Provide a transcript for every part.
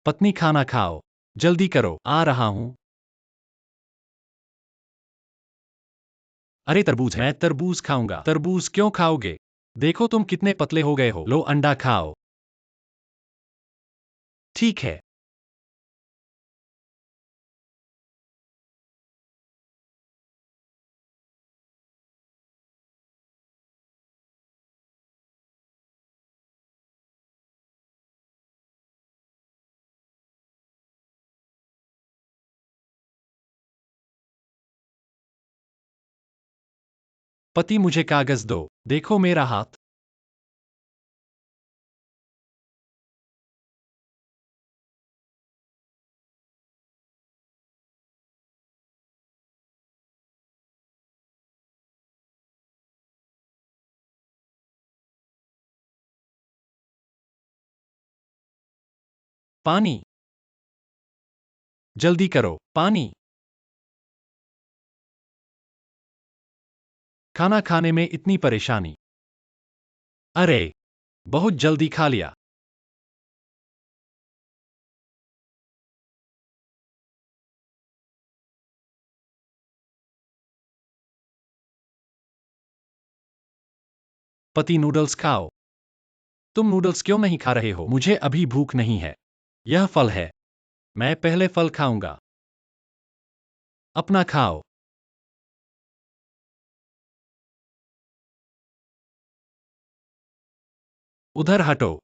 पत्नी खाना खाओ। जल्दी करो, आ रहा हूं। अरे तरबूज है, मैं तरबूज खाऊंगा। तरबूज क्यों खाओगे? देखो तुम कितने पतले हो गए हो। लो अंडा खाओ। ठीक है। पति मुझे कागज दो। देखो मेरा हाथ। पानी। जल्दी करो, पानी। खाना खाने में इतनी परेशानी। अरे, बहुत जल्दी खा लिया। पति नूडल्स खाओ। तुम नूडल्स क्यों नहीं खा रहे हो? मुझे अभी भूख नहीं है। यह फल है। मैं पहले फल खाऊंगा। अपना खाओ। उधर हटो।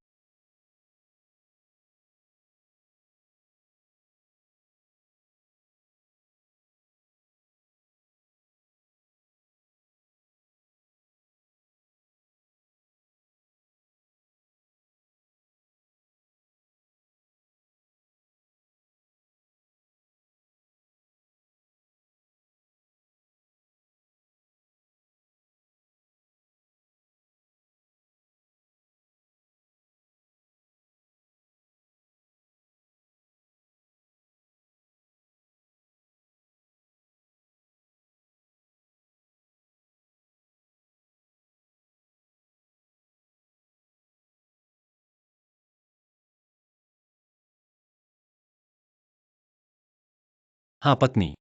हाँ पत्नी,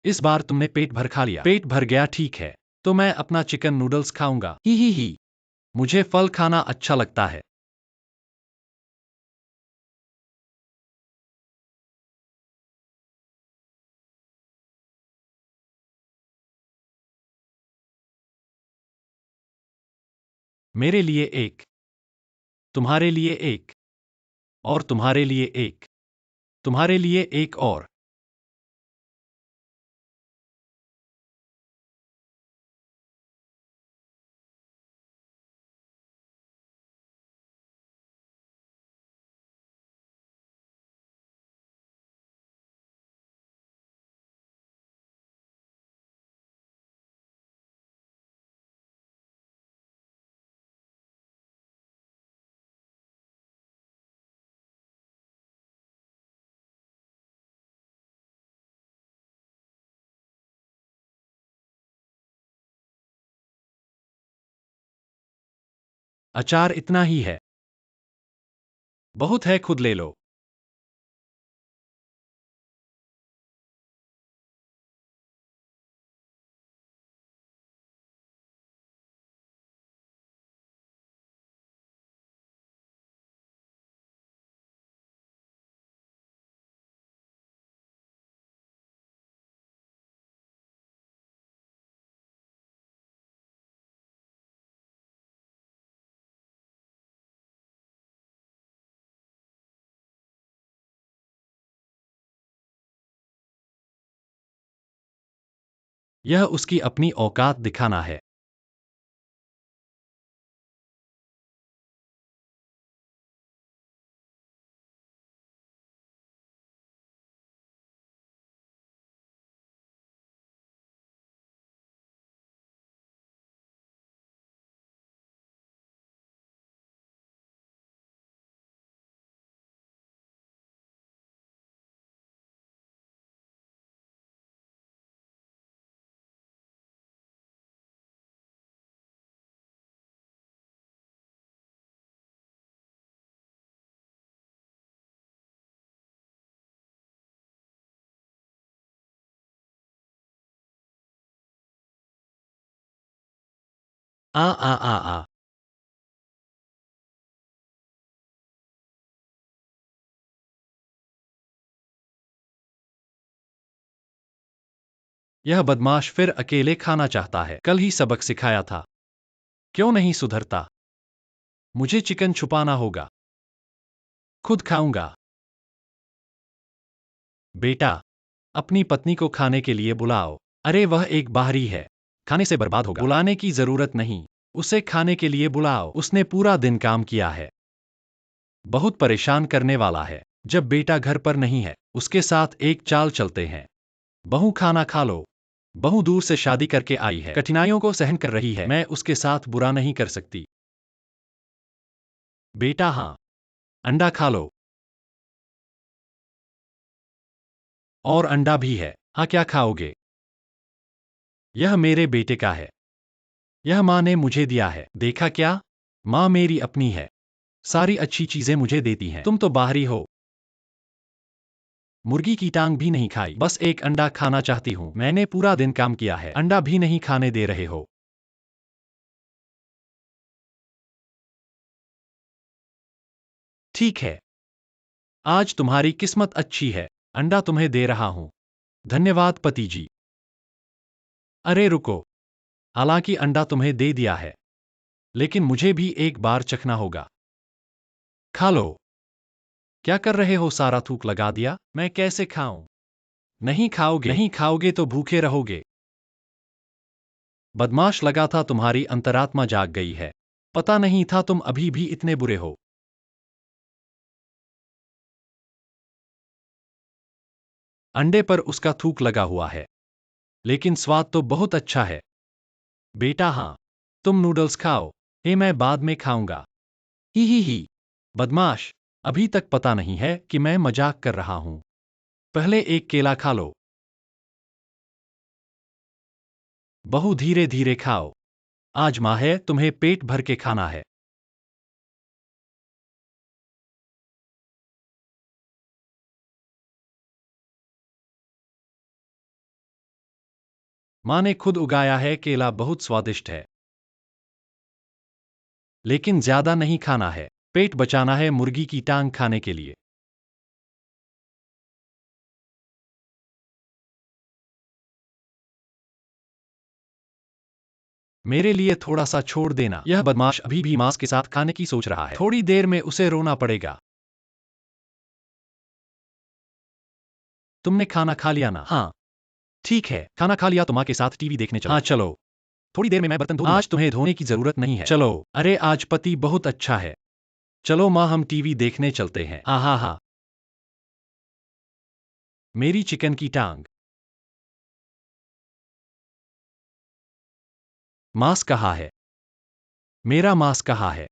इस बार तुमने पेट भर खा लिया। पेट भर गया, ठीक है। तो मैं अपना चिकन नूडल्स खाऊंगा। ही। मुझे फल खाना अच्छा लगता है। मेरे लिए एक। तुम्हारे लिए एक। और तुम्हारे लिए एक। तुम्हारे लिए एक और। अचार इतना ही है। बहुत है, खुद ले लो। यह उसकी अपनी औकात दिखाना है। आ आ आ आ। यह बदमाश फिर अकेले खाना चाहता है। कल ही सबक सिखाया था। क्यों नहीं सुधरता? मुझे चिकन छुपाना होगा। खुद खाऊंगा। बेटा, अपनी पत्नी को खाने के लिए बुलाओ। अरे वह एक बाहरी है। खाने से बर्बाद होगा। बुलाने की जरूरत नहीं। उसे खाने के लिए बुलाओ। उसने पूरा दिन काम किया है। बहुत परेशान करने वाला है। जब बेटा घर पर नहीं है, उसके साथ एक चाल चलते हैं। बहू खाना खा लो। बहू दूर से शादी करके आई है, कठिनाइयों को सहन कर रही है। मैं उसके साथ बुरा नहीं कर सकती। बेटा हाँ, अंडा खा लो। और अंडा भी है। हाँ, क्या खाओगे? यह मेरे बेटे का है। यह माँ ने मुझे दिया है। देखा क्या? माँ मेरी अपनी है। सारी अच्छी चीजें मुझे देती हैं। तुम तो बाहरी हो। मुर्गी की टांग भी नहीं खाई। बस एक अंडा खाना चाहती हूँ। मैंने पूरा दिन काम किया है। अंडा भी नहीं खाने दे रहे हो। ठीक है। आज तुम्हारी किस्मत अच्छी है। अंडा तुम्हें दे रहा हूँ। धन्यवाद पति जी। अरे रुको। हालांकि अंडा तुम्हें दे दिया है, लेकिन मुझे भी एक बार चखना होगा। खा लो। क्या कर रहे हो? सारा थूक लगा दिया। मैं कैसे खाऊं? नहीं खाओगे? नहीं खाओगे तो भूखे रहोगे। बदमाश, लगा था तुम्हारी अंतरात्मा जाग गई है। पता नहीं था तुम अभी भी इतने बुरे हो। अंडे पर उसका थूक लगा हुआ है, लेकिन स्वाद तो बहुत अच्छा है। बेटा हाँ, तुम नूडल्स खाओ। मैं बाद में खाऊंगा। ही। बदमाश, अभी तक पता नहीं है कि मैं मजाक कर रहा हूं। पहले एक केला खा लो। बहू धीरे धीरे खाओ। आज माँ है, तुम्हें पेट भर के खाना है। माँ ने खुद उगाया है। केला बहुत स्वादिष्ट है, लेकिन ज्यादा नहीं खाना है। पेट बचाना है मुर्गी की टांग खाने के लिए। मेरे लिए थोड़ा सा छोड़ देना। यह बदमाश अभी भी मांस के साथ खाने की सोच रहा है। थोड़ी देर में उसे रोना पड़ेगा। तुमने खाना खा लिया ना? हाँ। ठीक है, खाना खा लिया तो माँ के साथ टीवी देखने चलो। हाँ चलो। थोड़ी देर में मैं बर्तन धो दूंगा। आज तुम्हें धोने की जरूरत नहीं है। चलो। अरे आज पति बहुत अच्छा है। चलो माँ, हम टीवी देखने चलते हैं। हाँ हाँ हाँ। मेरी चिकन की टांग। मांस कहाँ है? मेरा मांस कहाँ है?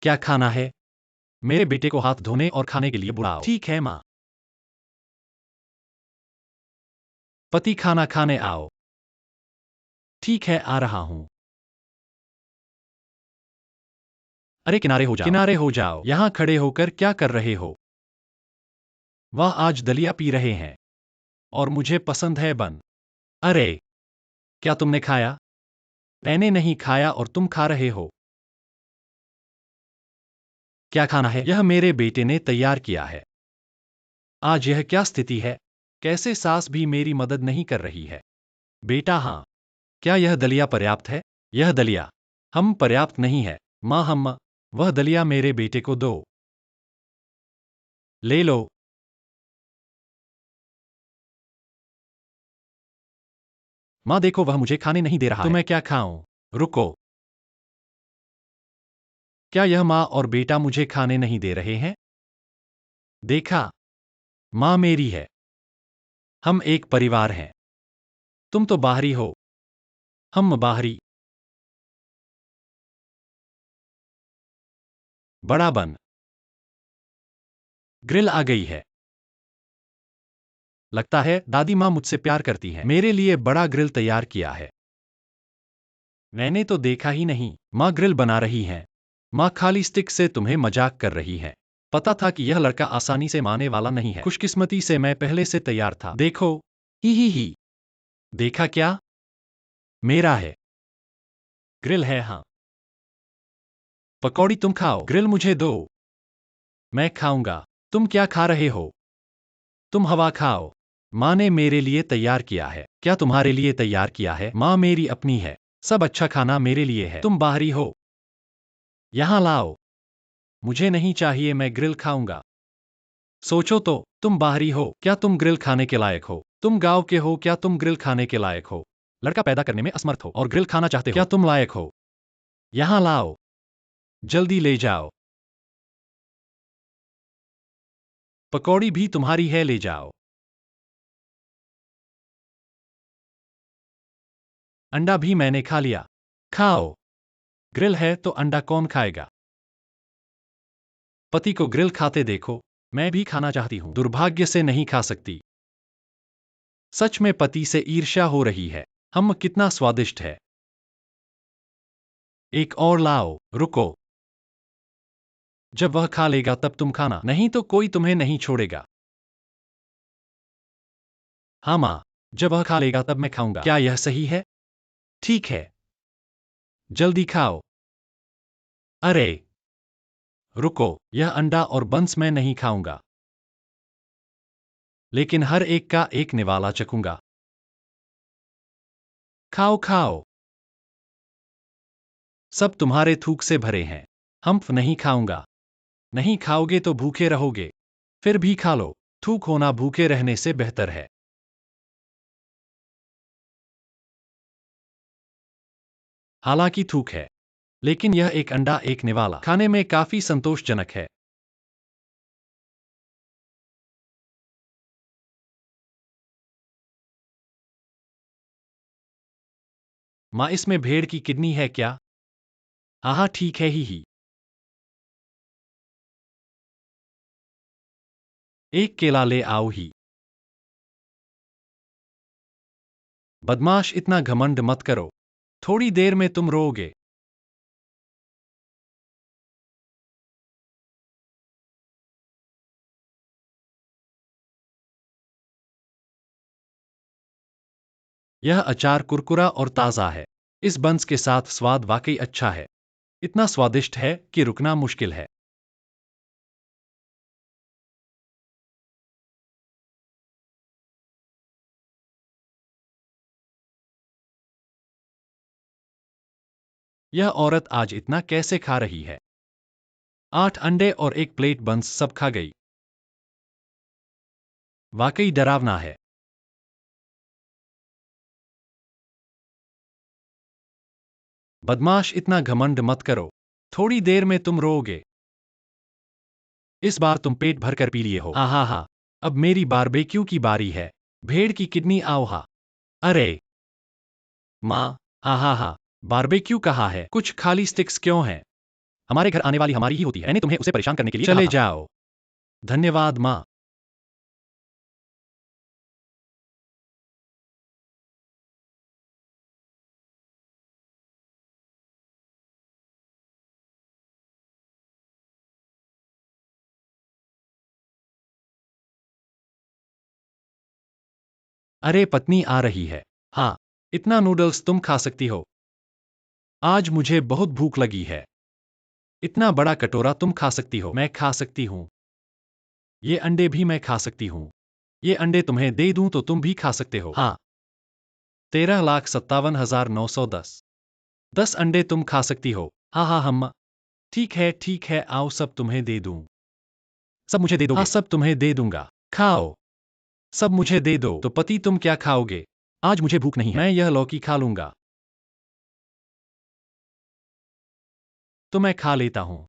क्या खाना है? मेरे बेटे को हाथ धोने और खाने के लिए बुलाओ। ठीक है माँ। पति, खाना खाने आओ। ठीक है, आ रहा हूँ। अरे किनारे हो जाओ। किनारे हो जाओ। यहाँ खड़े होकर क्या कर रहे हो? वह आज दलिया पी रहे हैं, और मुझे पसंद है बन। अरे, क्या तुमने खाया? मैंने नहीं खाया और तुम खा रहे हो। क्या खाना है? यह मेरे बेटे ने तैयार किया है। आज यह क्या स्थिति है? कैसे सास भी मेरी मदद नहीं कर रही है? बेटा हाँ। क्या यह दलिया पर्याप्त है? यह दलिया हम पर्याप्त नहीं है। माँ, हम वह दलिया मेरे बेटे को दो। ले लो। माँ देखो, वह मुझे खाने नहीं दे रहा है। तो मैं क्या खाऊं? रुको। क्या यह माँ और बेटा मुझे खाने नहीं दे रहे हैं? देखा, माँ मेरी है। हम एक परिवार हैं। तुम तो बाहरी हो। हम बाहरी। बड़ा बन। ग्रिल आ गई है। लगता है दादी माँ मुझसे प्यार करती हैं। मेरे लिए बड़ा ग्रिल तैयार किया है। मैंने तो देखा ही नहीं। माँ ग्रिल बना रही हैं। माँ खाली स्टिक से तुम्हें मजाक कर रही है। पता था कि यह लड़का आसानी से मानने वाला नहीं है। खुशकिस्मती से मैं पहले से तैयार था। देखो। ही। देखा क्या? मेरा है। ग्रिल है हाँ। पकौड़ी तुम खाओ, ग्रिल मुझे दो। मैं खाऊंगा। तुम क्या खा रहे हो? तुम हवा खाओ। माँ ने मेरे लिए तैयार किया है। क्या तुम्हारे लिए तैयार किया है? माँ मेरी अपनी है। सब अच्छा खाना मेरे लिए है। तुम बाहरी हो। यहाँ लाओ। मुझे नहीं चाहिए, मैं ग्रिल खाऊंगा। सोचो तो, तुम बाहरी हो, क्या तुम ग्रिल खाने के लायक हो? तुम गांव के हो, क्या तुम ग्रिल खाने के लायक हो? लड़का पैदा करने में असमर्थ हो और ग्रिल खाना चाहते हो, क्या तुम लायक हो? यहाँ लाओ। जल्दी ले जाओ। पकौड़ी भी तुम्हारी है, ले जाओ। अंडा भी मैंने खा लिया। खाओ। ग्रिल है तो अंडा कौन खाएगा? पति को ग्रिल खाते देखो। मैं भी खाना चाहती हूँ, दुर्भाग्य से नहीं खा सकती। सच में पति से ईर्ष्या हो रही है। हम कितना स्वादिष्ट है। एक और लाओ। रुको। जब वह खा लेगा तब तुम खाना, नहीं तो कोई तुम्हें नहीं छोड़ेगा। हाँ माँ, जब वह खा लेगा तब मैं खाऊंगा। क्या यह सही है? ठीक है। जल्दी खाओ। अरे रुको, यह अंडा और बंस मैं नहीं खाऊंगा। लेकिन हर एक का एक निवाला चखूंगा। खाओ खाओ। सब तुम्हारे थूक से भरे हैं। हम्फ, नहीं खाऊंगा। नहीं खाओगे तो भूखे रहोगे। फिर भी खा लो। थूक होना भूखे रहने से बेहतर है। हालांकि थूक है, लेकिन यह एक अंडा एक निवाला खाने में काफी संतोषजनक है। माँ, इसमें भेड़ की किडनी है क्या? हाँ हाँ ठीक है ही। एक केला ले आओ ही। बदमाश, इतना घमंड मत करो। थोड़ी देर में तुम रोओगे। यह अचार कुरकुरा और ताज़ा है। इस बंस के साथ स्वाद वाकई अच्छा है। इतना स्वादिष्ट है कि रुकना मुश्किल है। यह औरत आज इतना कैसे खा रही है? 8 अंडे और एक प्लेट बंस सब खा गई। वाकई डरावना है। बदमाश, इतना घमंड मत करो। थोड़ी देर में तुम रोओगे। इस बार तुम पेट भर कर पी लिए हो। आहा हा। अब मेरी बारबेक्यू की बारी है। भेड़ की किडनी आओ हा। अरे माँ, आहा हा। बारबेक्यू कहाँ है? कुछ खाली स्टिक्स क्यों हैं? हमारे घर आने वाली हमारी ही होती है। मैंने तुम्हें उसे परेशान करने के लिए चले जाओ। धन्यवाद माँ। अरे पत्नी आ रही है। हाँ, इतना नूडल्स तुम खा सकती हो। आज मुझे बहुत भूख लगी है। इतना बड़ा कटोरा तुम खा सकती हो। मैं खा सकती हूँ। ये अंडे भी मैं खा सकती हूँ। ये अंडे तुम्हें दे दूं तो तुम भी खा सकते हो। हाँ। 13,57,910। 10 अंडे तुम खा सकती हो। हाँ हाँ हम। ठीक है, आओ सब तुम्हें दे दूं। सब मुझे दे दोगे? हाँ, सब तुम्हें दे दूंगा। खाओ। सब मुझे दे दो। तो पति, तुम क्या खाओगे? आज मुझे भूख नहीं है। मैं यह लौकी खा लूंगा। तो मैं खा लेता हूँ।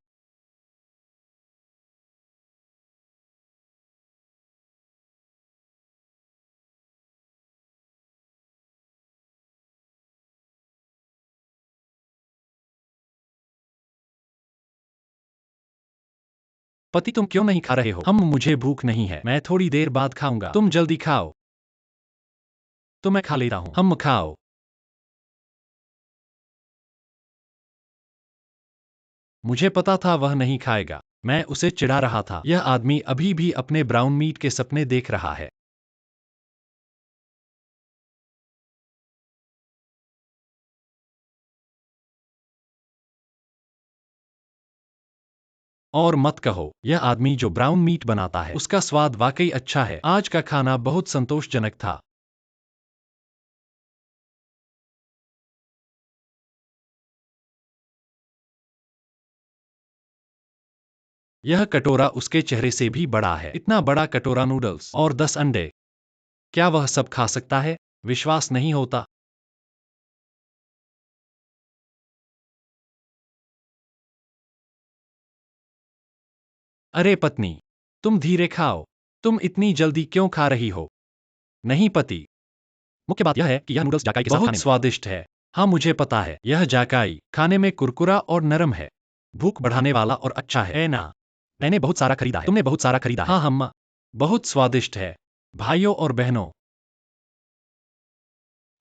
पति, तुम क्यों नहीं खा रहे हो? हम, मुझे भूख नहीं है। मैं थोड़ी देर बाद खाऊंगा। तुम जल्दी खाओ। तो मैं खा लेता हूँ। हम खाओ। मुझे पता था वह नहीं खाएगा। मैं उसे चिढ़ा रहा था। यह आदमी अभी भी अपने ब्राउन मीट के सपने देख रहा है। और मत कहो, यह आदमी जो ब्राउन मीट बनाता है उसका स्वाद वाकई अच्छा है। आज का खाना बहुत संतोषजनक था। यह कटोरा उसके चेहरे से भी बड़ा है। इतना बड़ा कटोरा नूडल्स और 10 अंडे। क्या वह सब खा सकता है? विश्वास नहीं होता। अरे पत्नी, तुम धीरे खाओ। तुम इतनी जल्दी क्यों खा रही हो? नहीं पति, मुख्य बात यह है कि यह नूडल्स जाकाई के साथ खाने बहुत में स्वादिष्ट है। हाँ मुझे पता है, यह जाकाई खाने में कुरकुरा और नरम है। भूख बढ़ाने वाला और अच्छा है ना? मैंने बहुत सारा खरीदा है। तुमने बहुत सारा खरीदा है। हाँ अम्मा, बहुत स्वादिष्ट है। भाइयों और बहनों,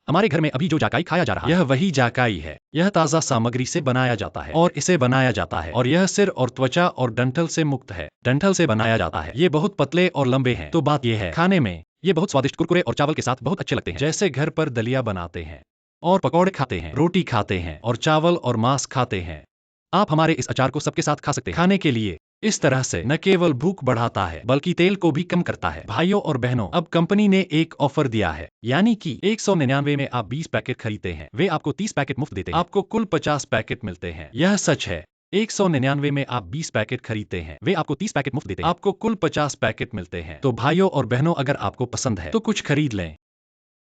हमारे घर में अभी जो जाकाई खाया जा रहा है यह वही जाकाई है। यह ताज़ा सामग्री से बनाया जाता है और इसे बनाया जाता है और यह सिर और त्वचा और डंठल से मुक्त है। डंठल से बनाया जाता है। ये बहुत पतले और लंबे हैं। तो बात यह है, खाने में ये बहुत स्वादिष्ट कुरकुरे और चावल के साथ बहुत अच्छे लगते हैं। जैसे घर पर दलिया बनाते हैं और पकौड़े खाते हैं, रोटी खाते हैं और चावल और मांस खाते हैं। आप हमारे इस अचार को सबके साथ खा सकते हैं। खाने के लिए इस तरह से न केवल भूख बढ़ाता है बल्कि तेल को भी कम करता है। भाइयों और बहनों, अब कंपनी ने एक ऑफर दिया है, यानी कि 199 में आप 20 पैकेट खरीदते हैं, वे आपको 30 पैकेट मुफ्त देते हैं। आपको कुल 50 पैकेट मिलते हैं। यह सच है। 199 में आप 20 पैकेट खरीदते हैं, वे आपको 30 पैकेट मुफ्त देते हैं। आपको कुल 50 पैकेट मिलते हैं। तो भाइयों और बहनों, अगर आपको पसंद है तो कुछ खरीद लें।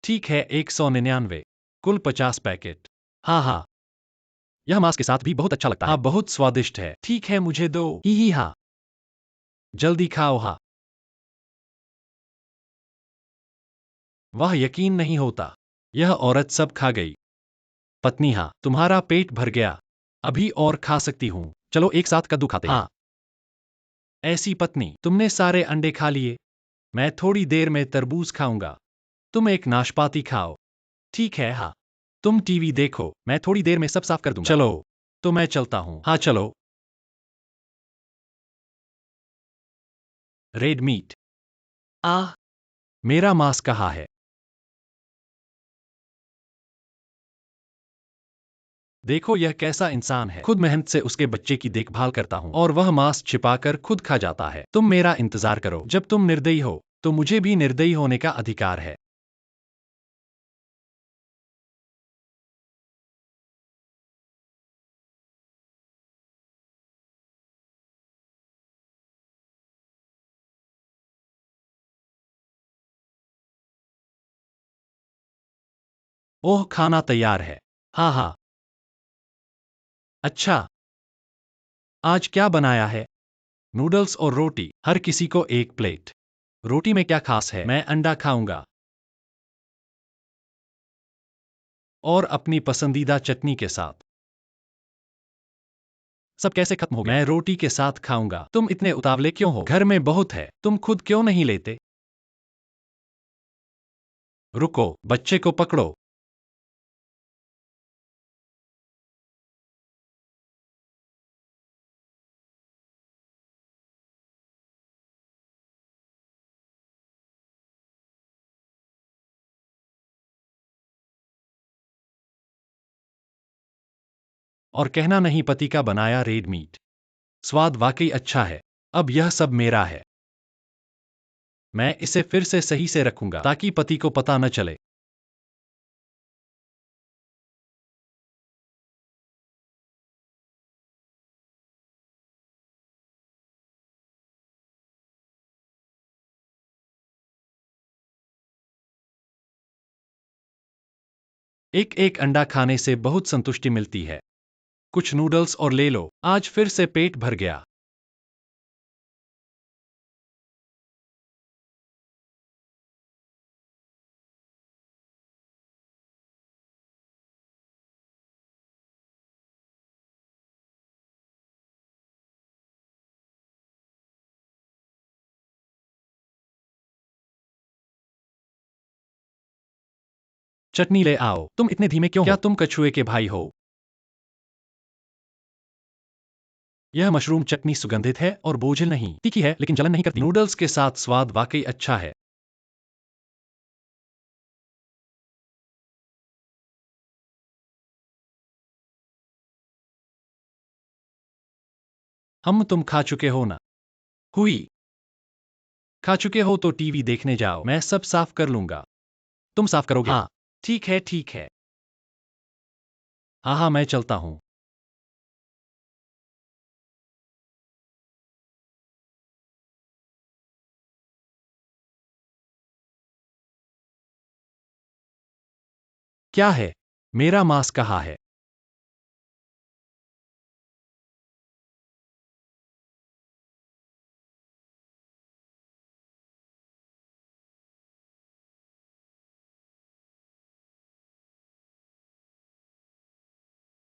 ठीक है, 199 कुल 50 पैकेट। हाँ हाँ, यह मांस के साथ भी बहुत अच्छा लगता है। हाँ बहुत स्वादिष्ट है। ठीक है, मुझे दो। ही हाँ, जल्दी खाओ। हाँ, वाह यकीन नहीं होता, यह औरत सब खा गई। पत्नी, हाँ तुम्हारा पेट भर गया, अभी और खा सकती हूँ। चलो एक साथ कद्दू खाते हैं। हाँ, ऐसी पत्नी, तुमने सारे अंडे खा लिए। मैं थोड़ी देर में तरबूज खाऊंगा। तुम एक नाशपाती खाओ। ठीक है। हाँ, तुम टीवी देखो, मैं थोड़ी देर में सब साफ कर दूंगा। चलो, तो मैं चलता हूँ। हाँ चलो। Red meat. आह, मेरा मांस कहाँ है? देखो यह कैसा इंसान है। खुद मेहनत से उसके बच्चे की देखभाल करता हूँ और वह मांस छिपाकर खुद खा जाता है। तुम मेरा इंतजार करो। जब तुम निर्दयी हो तो मुझे भी निर्दयी होने का अधिकार है। ओह, खाना तैयार है। हाँ हाँ। अच्छा, आज क्या बनाया है? नूडल्स और रोटी। हर किसी को एक प्लेट। रोटी में क्या खास है? मैं अंडा खाऊंगा और अपनी पसंदीदा चटनी के साथ। सब कैसे खत्म हो गया? मैं रोटी के साथ खाऊंगा। तुम इतने उतावले क्यों हो? घर में बहुत है, तुम खुद क्यों नहीं लेते? रुको, बच्चे को पकड़ो। और कहना नहीं, पति का बनाया रेड मीट स्वाद वाकई अच्छा है। अब यह सब मेरा है। मैं इसे फिर से सही से रखूंगा ताकि पति को पता न चले। एक एक अंडा खाने से बहुत संतुष्टि मिलती है। कुछ नूडल्स और ले लो, आज फिर से पेट भर गया। चटनी ले आओ। तुम इतने धीमे क्यों हो? क्या तुम कछुए के भाई हो? यह मशरूम चटनी सुगंधित है और बोझिल नहीं। तीखी है लेकिन जलन नहीं करती। नूडल्स के साथ स्वाद वाकई अच्छा है। तुम खा चुके हो ना? हुई। खा चुके हो तो टीवी देखने जाओ, मैं सब साफ कर लूंगा। तुम साफ करोगे? हाँ। ठीक है ठीक है। हाँ हाँ, मैं चलता हूँ। क्या है? मेरा मास्क कहाँ है?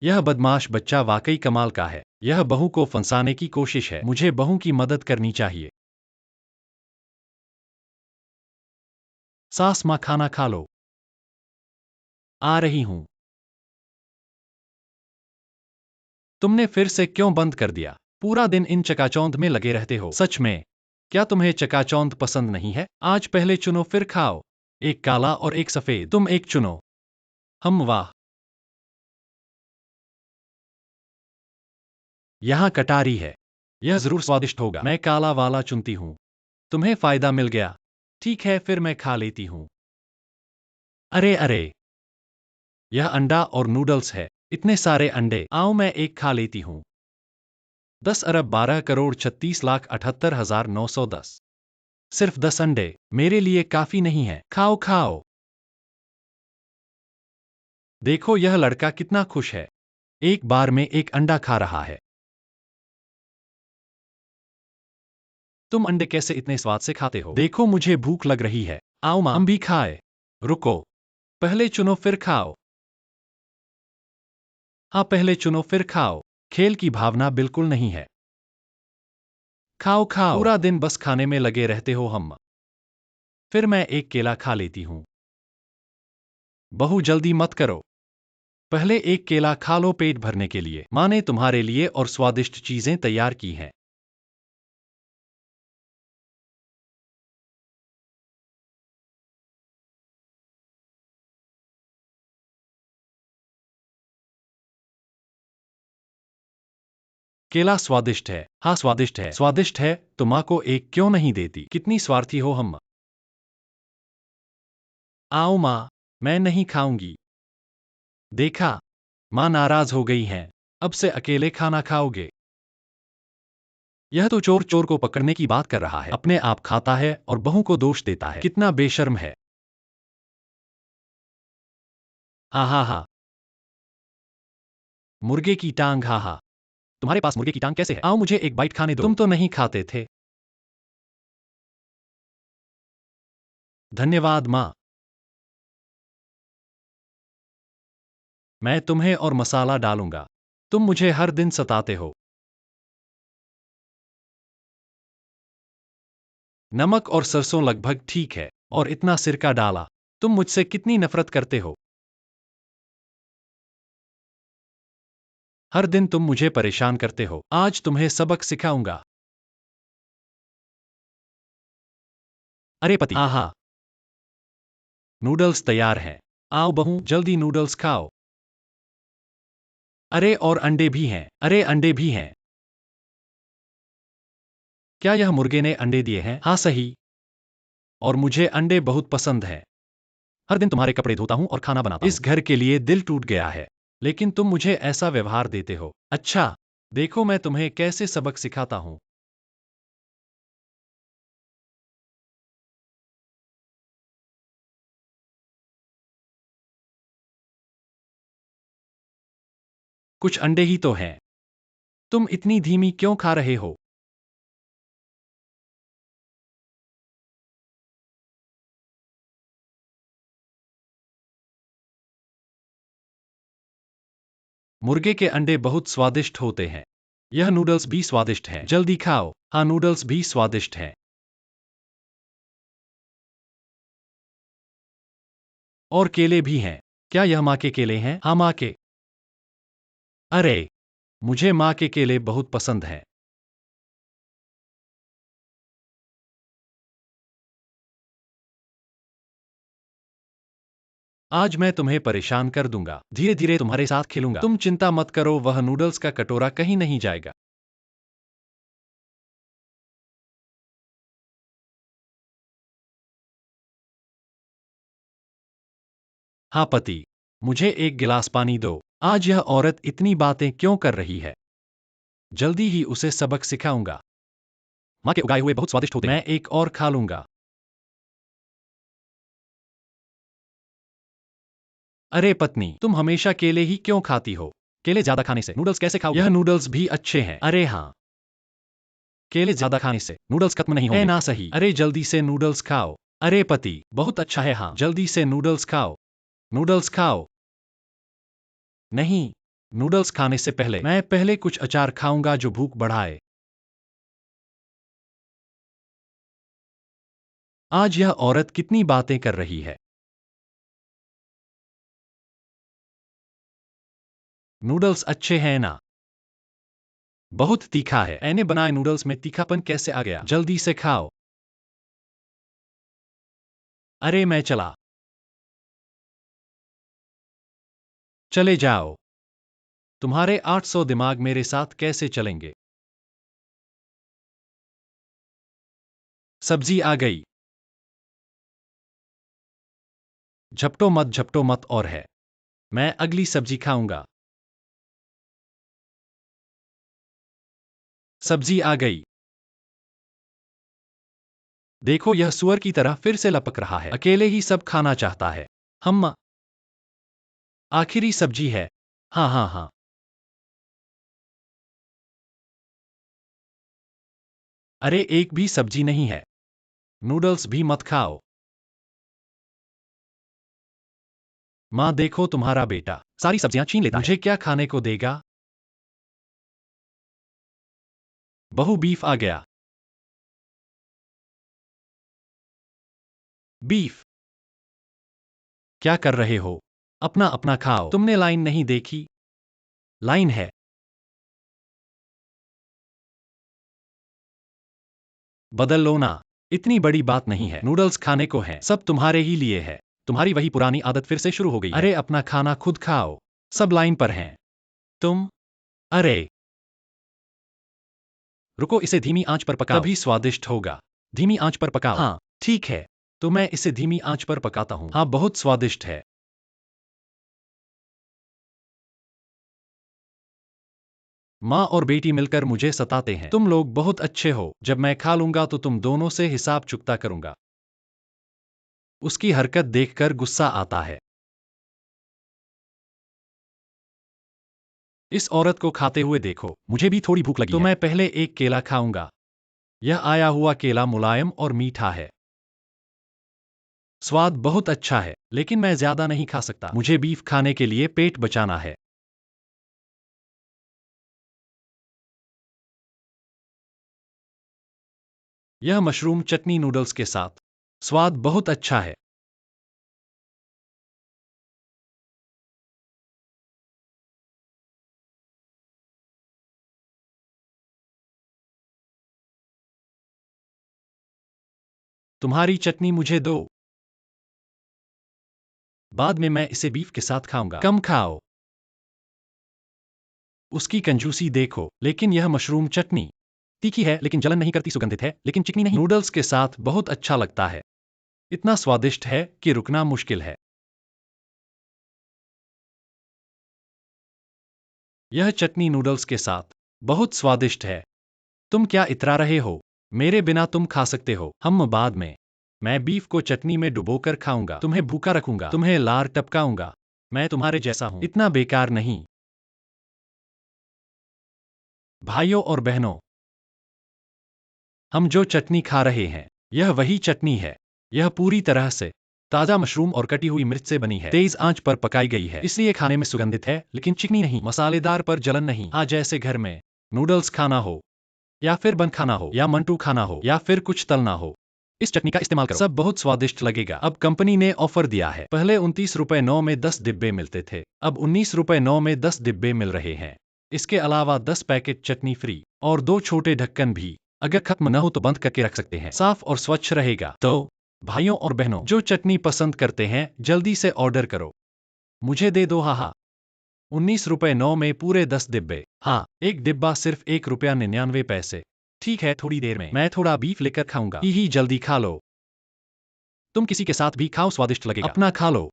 यह बदमाश बच्चा वाकई कमाल का है। यह बहू को फंसाने की कोशिश है। मुझे बहू की मदद करनी चाहिए। सास माँ, खाना खा लो। आ रही हूँ। तुमने फिर से क्यों बंद कर दिया? पूरा दिन इन चकाचौंध में लगे रहते हो। सच में? क्या तुम्हें चकाचौंध पसंद नहीं है? आज पहले चुनो फिर खाओ। एक काला और एक सफेद। तुम एक चुनो। वाह। यहाँ कटारी है। यह जरूर स्वादिष्ट होगा। मैं काला वाला चुनती हूँ। तुम्हें फायदा मिल गया। ठीक है, फिर मैं खा लेती हूँ। अरे अरे, यह अंडा और नूडल्स है। इतने सारे अंडे। आओ मैं एक खा लेती हूँ। 10 अरब 12 करोड़ 36 लाख 78 हजार 910। सिर्फ 10 अंडे मेरे लिए काफी नहीं है। खाओ खाओ। देखो यह लड़का कितना खुश है। एक बार में एक अंडा खा रहा है। तुम अंडे कैसे इतने स्वाद से खाते हो? देखो मुझे भूख लग रही है। आओ माँ, हम भी खाए। रुको, पहले चुनो फिर खाओ। हाँ, पहले चुनो फिर खाओ। खेल की भावना बिल्कुल नहीं है। खाओ खाओ। पूरा दिन बस खाने में लगे रहते हो। फिर मैं एक केला खा लेती हूँ। बहू जल्दी मत करो। पहले एक केला खा लो पेट भरने के लिए। माँ ने तुम्हारे लिए और स्वादिष्ट चीजें तैयार की हैं। केला स्वादिष्ट है। हाँ स्वादिष्ट है। स्वादिष्ट है तो माँ को एक क्यों नहीं देती? कितनी स्वार्थी हो। आओ माँ, मैं नहीं खाऊंगी। देखा, माँ नाराज हो गई हैं। अब से अकेले खाना खाओगे। यह तो चोर चोर को पकड़ने की बात कर रहा है। अपने आप खाता है और बहू को दोष देता है। कितना बेशर्म है। हा हा हा। मुर्गे की टांग। हा हा। तुम्हारे पास मुर्गे की टांग कैसे है? आओ मुझे एक बाइट खाने दो। तुम तो नहीं खाते थे। धन्यवाद माँ। मैं तुम्हें और मसाला डालूंगा। तुम मुझे हर दिन सताते हो। नमक और सरसों लगभग ठीक है। और इतना सिरका डाला। तुम मुझसे कितनी नफरत करते हो। हर दिन तुम मुझे परेशान करते हो। आज तुम्हें सबक सिखाऊंगा। अरे पति। आहा। नूडल्स तैयार हैं। आओ बहू, जल्दी नूडल्स खाओ। अरे और अंडे भी हैं। अरे अंडे भी हैं। क्या यह मुर्गे ने अंडे दिए हैं? हाँ सही। और मुझे अंडे बहुत पसंद हैं। हर दिन तुम्हारे कपड़े धोता हूँ और खाना बनाता हूँ। इस घर के लिए दिल टूट गया है। लेकिन तुम मुझे ऐसा व्यवहार देते हो। अच्छा, देखो मैं तुम्हें कैसे सबक सिखाता हूँ। कुछ अंडे ही तो हैं। तुम इतनी धीमी क्यों खा रहे हो? मुर्गे के अंडे बहुत स्वादिष्ट होते हैं। यह नूडल्स भी स्वादिष्ट हैं। जल्दी खाओ। हाँ, नूडल्स भी स्वादिष्ट हैं। और केले भी हैं। क्या यह माँ के केले हैं? हाँ, माँ के। अरे, मुझे माँ के केले बहुत पसंद हैं। आज मैं तुम्हें परेशान कर दूंगा। धीरे धीरे तुम्हारे साथ खेलूंगा। तुम चिंता मत करो, वह नूडल्स का कटोरा कहीं नहीं जाएगा। हाँ पति, मुझे एक गिलास पानी दो। आज यह औरत इतनी बातें क्यों कर रही है? जल्दी ही उसे सबक सिखाऊंगा। माँ के उगाए हुए बहुत स्वादिष्ट होते हैं। मैं एक और खा लूंगा। अरे पत्नी, तुम हमेशा केले ही क्यों खाती हो? केले ज्यादा खाने से नूडल्स कैसे खाओगे? यह नूडल्स भी अच्छे हैं। अरे हाँ, केले ज्यादा खाने से नूडल्स खत्म नहीं होंगे। है ना सही? अरे जल्दी से नूडल्स खाओ। अरे पति, बहुत अच्छा है। हाँ, जल्दी से नूडल्स खाओ। नूडल्स खाओ। नहीं, नूडल्स खाने से पहले मैं पहले कुछ अचार खाऊंगा जो भूख बढ़ाए। आज यह औरत कितनी बातें कर रही है। नूडल्स अच्छे हैं ना? बहुत तीखा है। मैंने बनाए नूडल्स में तीखापन कैसे आ गया? जल्दी से खाओ। अरे मैं चला। चले जाओ। तुम्हारे 800 दिमाग मेरे साथ कैसे चलेंगे? सब्जी आ गई। झपटो मत और है। मैं अगली सब्जी खाऊंगा। सब्जी आ गई। देखो यह सुअर की तरह फिर से लपक रहा है। अकेले ही सब खाना चाहता है। हम आखिरी सब्जी है। हाँ हाँ हाँ। अरे एक भी सब्जी नहीं है। नूडल्स भी मत खाओ। माँ देखो तुम्हारा बेटा सारी सब्जियां छीन लेता है। मुझे क्या खाने को देगा? बहू बीफ आ गया। बीफ। क्या कर रहे हो? अपना अपना खाओ। तुमने लाइन नहीं देखी? लाइन है। बदल लो ना। इतनी बड़ी बात नहीं है। नूडल्स खाने को है। सब तुम्हारे ही लिए है। तुम्हारी वही पुरानी आदत फिर से शुरू हो गई है। अरे अपना खाना खुद खाओ। सब लाइन पर हैं। तुम। अरे रुको, इसे धीमी आंच पर पकाओ तभी स्वादिष्ट होगा। धीमी आंच पर पकाओ। हाँ ठीक है, तो मैं इसे धीमी आंच पर पकाता हूँ। हाँ बहुत स्वादिष्ट है। माँ और बेटी मिलकर मुझे सताते हैं। तुम लोग बहुत अच्छे हो। जब मैं खा लूंगा तो तुम दोनों से हिसाब चुकता करूंगा। उसकी हरकत देखकर गुस्सा आता है। इस औरत को खाते हुए देखो। मुझे भी थोड़ी भूख लगी तो है। मैं पहले एक केला खाऊंगा। यह आया हुआ केला मुलायम और मीठा है। स्वाद बहुत अच्छा है, लेकिन मैं ज्यादा नहीं खा सकता। मुझे बीफ खाने के लिए पेट बचाना है। यह मशरूम चटनी नूडल्स के साथ। स्वाद बहुत अच्छा है। तुम्हारी चटनी मुझे दो। बाद में मैं इसे बीफ के साथ खाऊंगा। कम खाओ। उसकी कंजूसी देखो। लेकिन यह मशरूम चटनी तीखी है लेकिन जलन नहीं करती, सुगंधित है लेकिन चिकनी नहीं। नूडल्स के साथ बहुत अच्छा लगता है। इतना स्वादिष्ट है कि रुकना मुश्किल है। यह चटनी नूडल्स के साथ बहुत स्वादिष्ट है। तुम क्या इतरा रहे हो? मेरे बिना तुम खा सकते हो। हम बाद में। मैं बीफ को चटनी में डुबोकर खाऊंगा। तुम्हें भूखा रखूंगा। तुम्हें लार टपकाऊंगा। मैं तुम्हारे जैसा हूं। इतना बेकार नहीं। भाइयों और बहनों, हम जो चटनी खा रहे हैं यह वही चटनी है। यह पूरी तरह से ताजा मशरूम और कटी हुई मिर्च से बनी है। तेज आंच पर पकाई गई है, इसलिए खाने में सुगंधित है लेकिन चिकनी नहीं। मसालेदार पर जलन नहीं। हाँ, जैसे घर में नूडल्स खाना हो या फिर बन खाना हो या मंटू खाना हो या फिर कुछ तलना हो, इस चटनी का इस्तेमाल करो। सब बहुत स्वादिष्ट लगेगा। अब कंपनी ने ऑफर दिया है। पहले 29 रुपए 9 में 10 डिब्बे मिलते थे, अब 19 रुपए 9 में 10 डिब्बे मिल रहे हैं। इसके अलावा 10 पैकेट चटनी फ्री और 2 छोटे ढक्कन भी। अगर खत्म न हो तो बंद करके रख सकते हैं। साफ और स्वच्छ रहेगा। तो भाइयों और बहनों, जो चटनी पसंद करते हैं जल्दी से ऑर्डर करो। मुझे दे दो। हाँ, 19 रुपए 9 में पूरे 10 डिब्बे। हाँ, एक डिब्बा सिर्फ ₹1.99। ठीक है, थोड़ी देर में मैं थोड़ा बीफ लेकर खाऊंगा। ही जल्दी खा लो। तुम किसी के साथ भी खाओ, स्वादिष्ट लगेगा। अपना खा लो।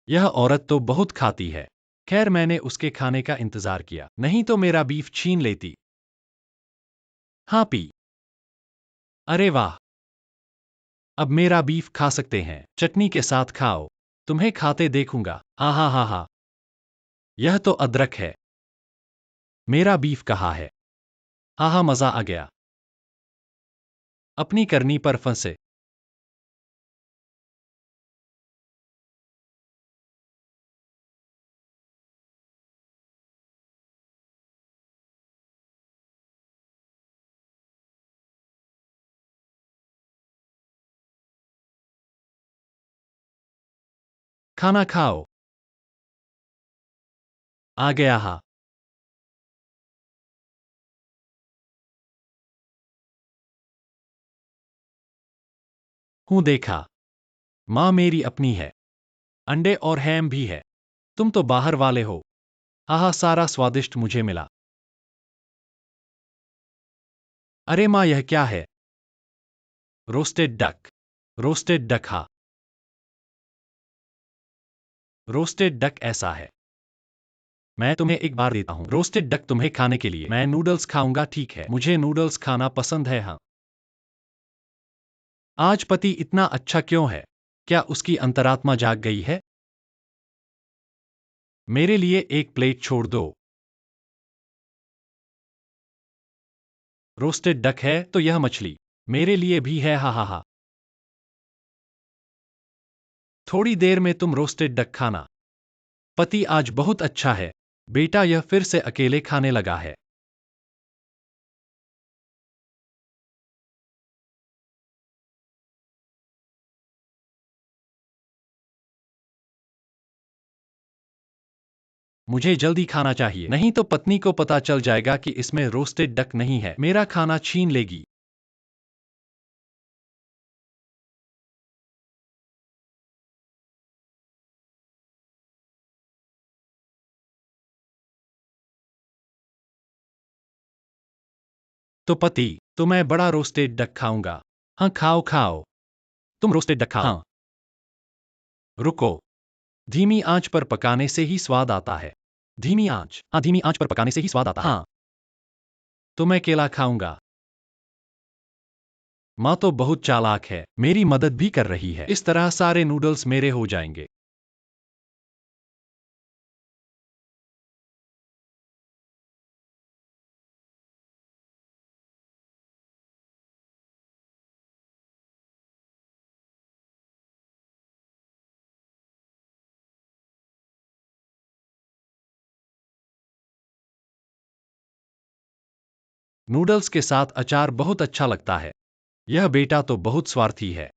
यह औरत तो बहुत खाती है। खैर मैंने उसके खाने का इंतजार किया, नहीं तो मेरा बीफ छीन लेती। हाँ पी। अरे वाह, अब मेरा बीफ खा सकते हैं, चटनी के साथ खाओ। तुम्हें खाते देखूंगा। हा हा हा हा। यह तो अदरक है। मेरा बीफ कहाँ है? हा हा, मजा आ गया। अपनी करनी पर फंसे। खाना खाओ। आ गया हा। हूं देखा। माँ मेरी अपनी है। अंडे और हैम भी है। तुम तो बाहर वाले हो। आहा, सारा स्वादिष्ट मुझे मिला। अरे माँ, यह क्या है? Roasted duck. रोस्टेड डक, हा। रोस्टेड डक ऐसा है। मैं तुम्हें एक बार देता हूं रोस्टेड डक तुम्हें खाने के लिए। मैं नूडल्स खाऊंगा, ठीक है? मुझे नूडल्स खाना पसंद है, हाँ। आज पति इतना अच्छा क्यों है? क्या उसकी अंतरात्मा जाग गई है? मेरे लिए एक प्लेट छोड़ दो। रोस्टेड डक है तो यह मछली मेरे लिए भी है, हा हा हा। थोड़ी देर में तुम रोस्टेड डक खाना। पति आज बहुत अच्छा है। बेटा यह फिर से अकेले खाने लगा है। मुझे जल्दी खाना चाहिए, नहीं तो पत्नी को पता चल जाएगा कि इसमें रोस्टेड डक नहीं है। मेरा खाना छीन लेगी। तो पति, तो मैं बड़ा रोस्टेड डक खाऊंगा। हाँ खाओ खाओ। तुम रोस्टेड डक खाओ। हाँ। रुको। धीमी आंच पर पकाने से ही स्वाद आता है। धीमी आंच, हाँ धीमी आंच पर पकाने से ही स्वाद आता है। हाँ। तो मैं केला खाऊंगा। माँ तो बहुत चालाक है, मेरी मदद भी कर रही है। इस तरह सारे नूडल्स मेरे हो जाएंगे। नूडल्स के साथ अचार बहुत अच्छा लगता है। यह बेटा तो बहुत स्वार्थी है।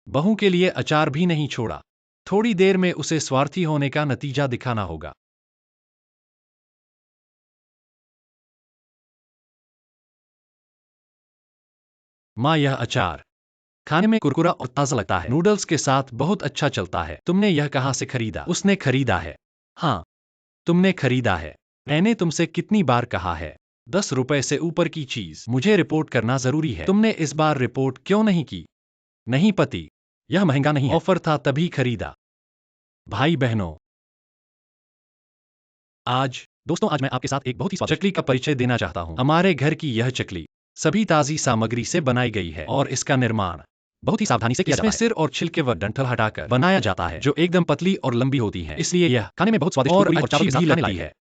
बहू के लिए अचार भी नहीं छोड़ा। थोड़ी देर में उसे स्वार्थी होने का नतीजा दिखाना होगा। माँ, यह अचार खाने में कुरकुरा और ताजा लगता है। नूडल्स के साथ बहुत अच्छा चलता है। तुमने यह कहाँ से खरीदा? उसने खरीदा है। हाँ, तुमने खरीदा है। मैंने तुमसे कितनी बार कहा है, 10 रुपए से ऊपर की चीज मुझे रिपोर्ट करना जरूरी है। तुमने इस बार रिपोर्ट क्यों नहीं की? नहीं पति, यह महंगा नहीं है, ऑफर था तभी खरीदा। भाई बहनों, आज मैं आपके साथ एक बहुत ही स्वादिष्ट चकली का परिचय देना चाहता हूँ। हमारे घर की यह चकली सभी ताजी सामग्री से बनाई गई है और इसका निर्माण बहुत ही सावधानी से किया जाता है। सिर और छिलके व डंठल हटाकर बनाया जाता है, जो एकदम पतली और लंबी होती है। इसलिए यह खाने में बहुत स्वादिष्ट, कुरकुरी और चावल के साथ खाने लायक है।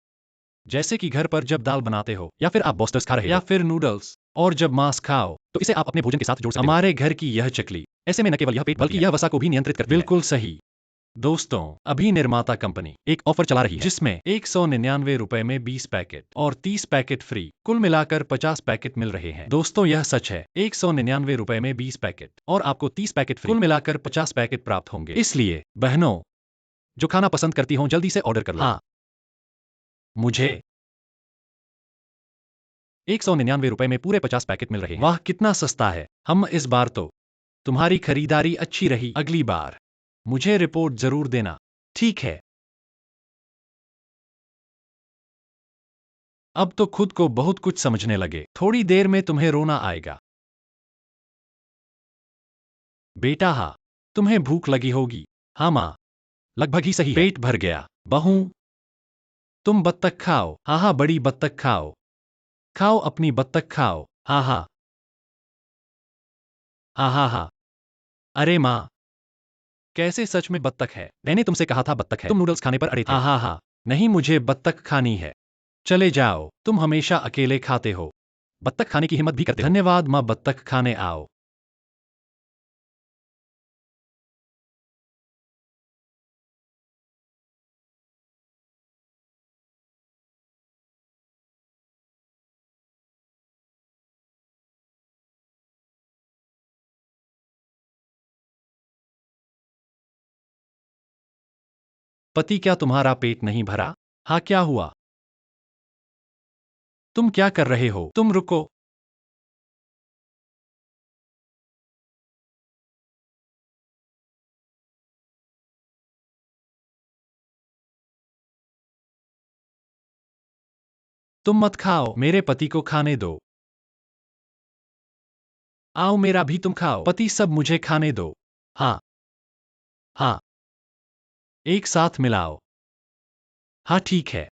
जैसे कि घर पर जब दाल बनाते हो, या फिर आप बोस्टर्स खा रहे हो, या फिर नूडल्स, और जब मांस खाओ तो इसे आप अपने भोजन के साथ जोड़ सकते हो। हमारे घर की यह चकली ऐसे में न केवल यह पेट बल्कि यह वसा को भी नियंत्रित करती है। बिल्कुल सही। दोस्तों, अभी निर्माता कंपनी एक ऑफर चला रही है, जिसमें 199 रुपए में 20 पैकेट और 30 पैकेट फ्री, कुल मिलाकर 50 पैकेट मिल रहे हैं। दोस्तों, यह सच है। 199 रुपए में 20 पैकेट और आपको 30 पैकेट फ्री, कुल मिलाकर 50 पैकेट प्राप्त होंगे। इसलिए बहनों, जो खाना पसंद करती हो जल्दी से ऑर्डर कर लो। हाँ, मुझे 199 रुपए में पूरे 50 पैकेट मिल रहे हैं। वाह, कितना सस्ता है। हम इस बार तो तुम्हारी खरीदारी अच्छी रही। अगली बार मुझे रिपोर्ट जरूर देना। ठीक है। अब तो खुद को बहुत कुछ समझने लगे। थोड़ी देर में तुम्हें रोना आएगा। बेटा, हाँ, तुम्हें भूख लगी होगी। हाँ माँ, लगभग ही सही है। पेट भर गया। बहू, तुम बत्तख खाओ। हाँ हाँ, बड़ी बत्तख खाओ। खाओ अपनी बत्तख खाओ। हाँ हाँ। हाँ हाँ हाँ। अरे माँ, कैसे सच में बत्तख है? मैंने तुमसे कहा था बत्तख है। तुम नूडल्स खाने पर अड़े थे। हाँ हाँ हाँ। नहीं, मुझे बत्तख खानी है। चले जाओ, तुम हमेशा अकेले खाते हो। बत्तख खाने की हिम्मत भी करते हो। धन्यवाद माँ, बत्तख खाने आओ। पति, क्या तुम्हारा पेट नहीं भरा? हाँ, क्या हुआ? तुम क्या कर रहे हो? तुम रुको। तुम मत खाओ, मेरे पति को खाने दो। आओ, मेरा भी तुम खाओ। पति, सब मुझे खाने दो। हाँ हाँ। एक साथ मिलाओ। हाँ ठीक है।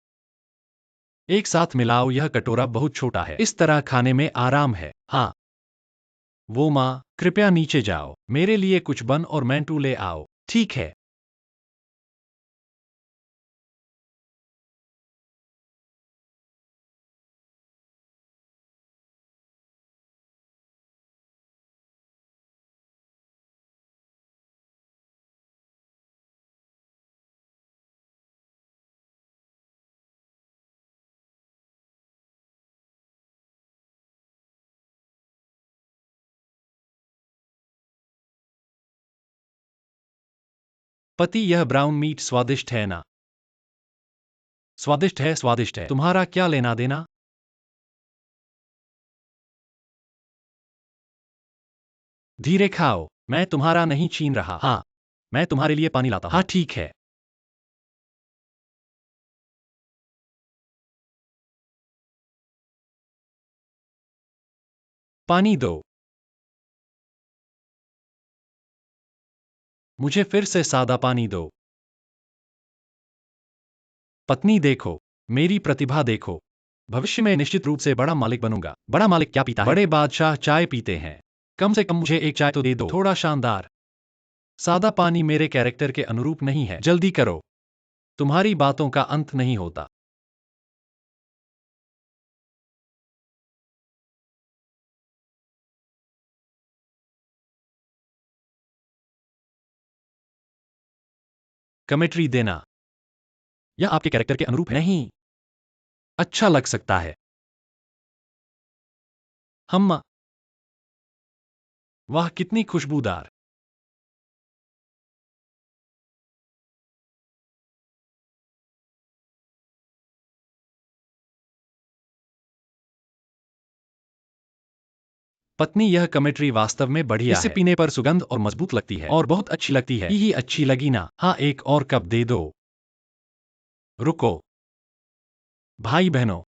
एक साथ मिलाओ। यह कटोरा बहुत छोटा है, इस तरह खाने में आराम है। हाँ। वो माँ, कृपया नीचे जाओ, मेरे लिए कुछ बन और मैंटू ले आओ। ठीक है। पति, यह ब्राउन मीट स्वादिष्ट है ना? स्वादिष्ट है, स्वादिष्ट है। तुम्हारा क्या लेना देना? धीरे खाओ, मैं तुम्हारा नहीं छीन रहा। हाँ, मैं तुम्हारे लिए पानी लाता हूँ। हाँ ठीक है। पानी दो। मुझे फिर से सादा पानी दो। पत्नी देखो, मेरी प्रतिभा देखो। भविष्य में निश्चित रूप से बड़ा मालिक बनूंगा। बड़ा मालिक क्या पीता है? बड़े बादशाह चाय पीते हैं। कम से कम मुझे एक चाय तो दे दो। थोड़ा शानदार। सादा पानी मेरे कैरेक्टर के अनुरूप नहीं है। जल्दी करो, तुम्हारी बातों का अंत नहीं होता। कमेंट्री देना। यह आपके कैरेक्टर के अनुरूप है? नहीं। अच्छा लग सकता है। हम। वाह, कितनी खुशबूदार। पत्नी, यह कमेंट्री वास्तव में बढ़िया है। इसे पीने पर सुगंध और मजबूत लगती है और बहुत अच्छी लगती है। ही अच्छी लगी ना? हाँ, एक और कप दे दो। रुको, भाई बहनों,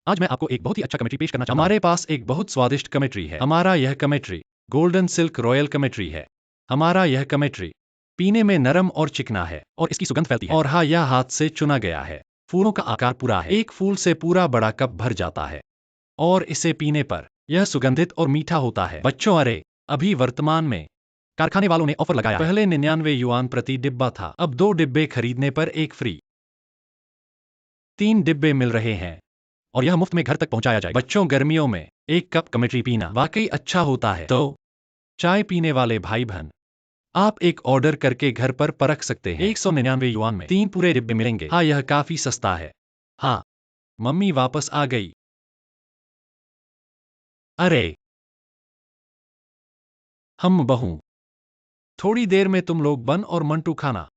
आज मैं आपको एक बहुत ही अच्छा कमेंट्री पेश करना चाहता हूं। हमारे पास एक बहुत स्वादिष्ट कमेंट्री है। हमारा यह commentary golden silk royal commentary है। हमारा यह कमेंट्री पीने में नरम और चिकना है और इसकी सुगंध फैलती है। और हाँ, यह हाथ से चुना गया है। फूलों का आकार पूरा है। एक फूल से पूरा बड़ा कप भर जाता है और इसे पीने पर यह सुगंधित और मीठा होता है। बच्चों, अरे, अभी वर्तमान में कारखाने वालों ने ऑफर लगाया है। पहले 99 युआन प्रति डिब्बा था, अब 2 डिब्बे खरीदने पर एक फ्री। 3 डिब्बे मिल रहे हैं और यह मुफ्त में घर तक पहुंचाया जाएगा। बच्चों, गर्मियों में एक कप कमेट्री पीना वाकई अच्छा होता है। तो चाय पीने वाले भाई बहन, आप एक ऑर्डर करके घर पर परख सकते हैं। 199 युआन में 3 पूरे डिब्बे मिलेंगे। हाँ, यह काफी सस्ता है। हाँ, मम्मी वापस आ गई। अरे, हम बहू, थोड़ी देर में तुम लोग बन और मंटू खाना।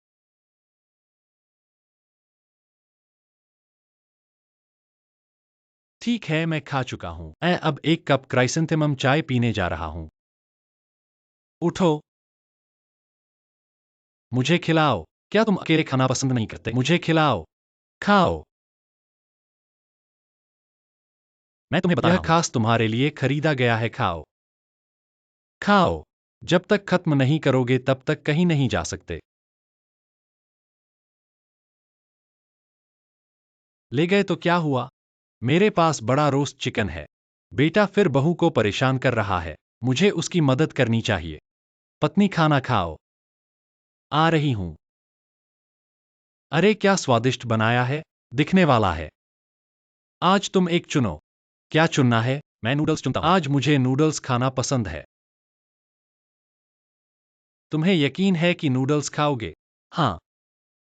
ठीक है, मैं खा चुका हूँ। मैं अब एक कप क्राइसेंथेमम चाय पीने जा रहा हूँ। उठो, मुझे खिलाओ। क्या तुम अकेले खाना पसंद नहीं करते? मुझे खिलाओ। खाओ। मैं तुम्हें बता रहा हूं, यह खास तुम्हारे लिए खरीदा गया है। खाओ। खाओ। जब तक खत्म नहीं करोगे तब तक कहीं नहीं जा सकते। ले गए तो क्या हुआ? मेरे पास बड़ा रोस्ट चिकन है। बेटा फिर बहू को परेशान कर रहा है। मुझे उसकी मदद करनी चाहिए। पत्नी खाना खाओ। आ रही हूं। अरे क्या स्वादिष्ट बनाया है। दिखने वाला है। आज तुम एक चुनो। क्या चुनना है? मैं नूडल्स चुनता हूं। आज मुझे नूडल्स खाना पसंद है। तुम्हें यकीन है कि नूडल्स खाओगे? हाँ।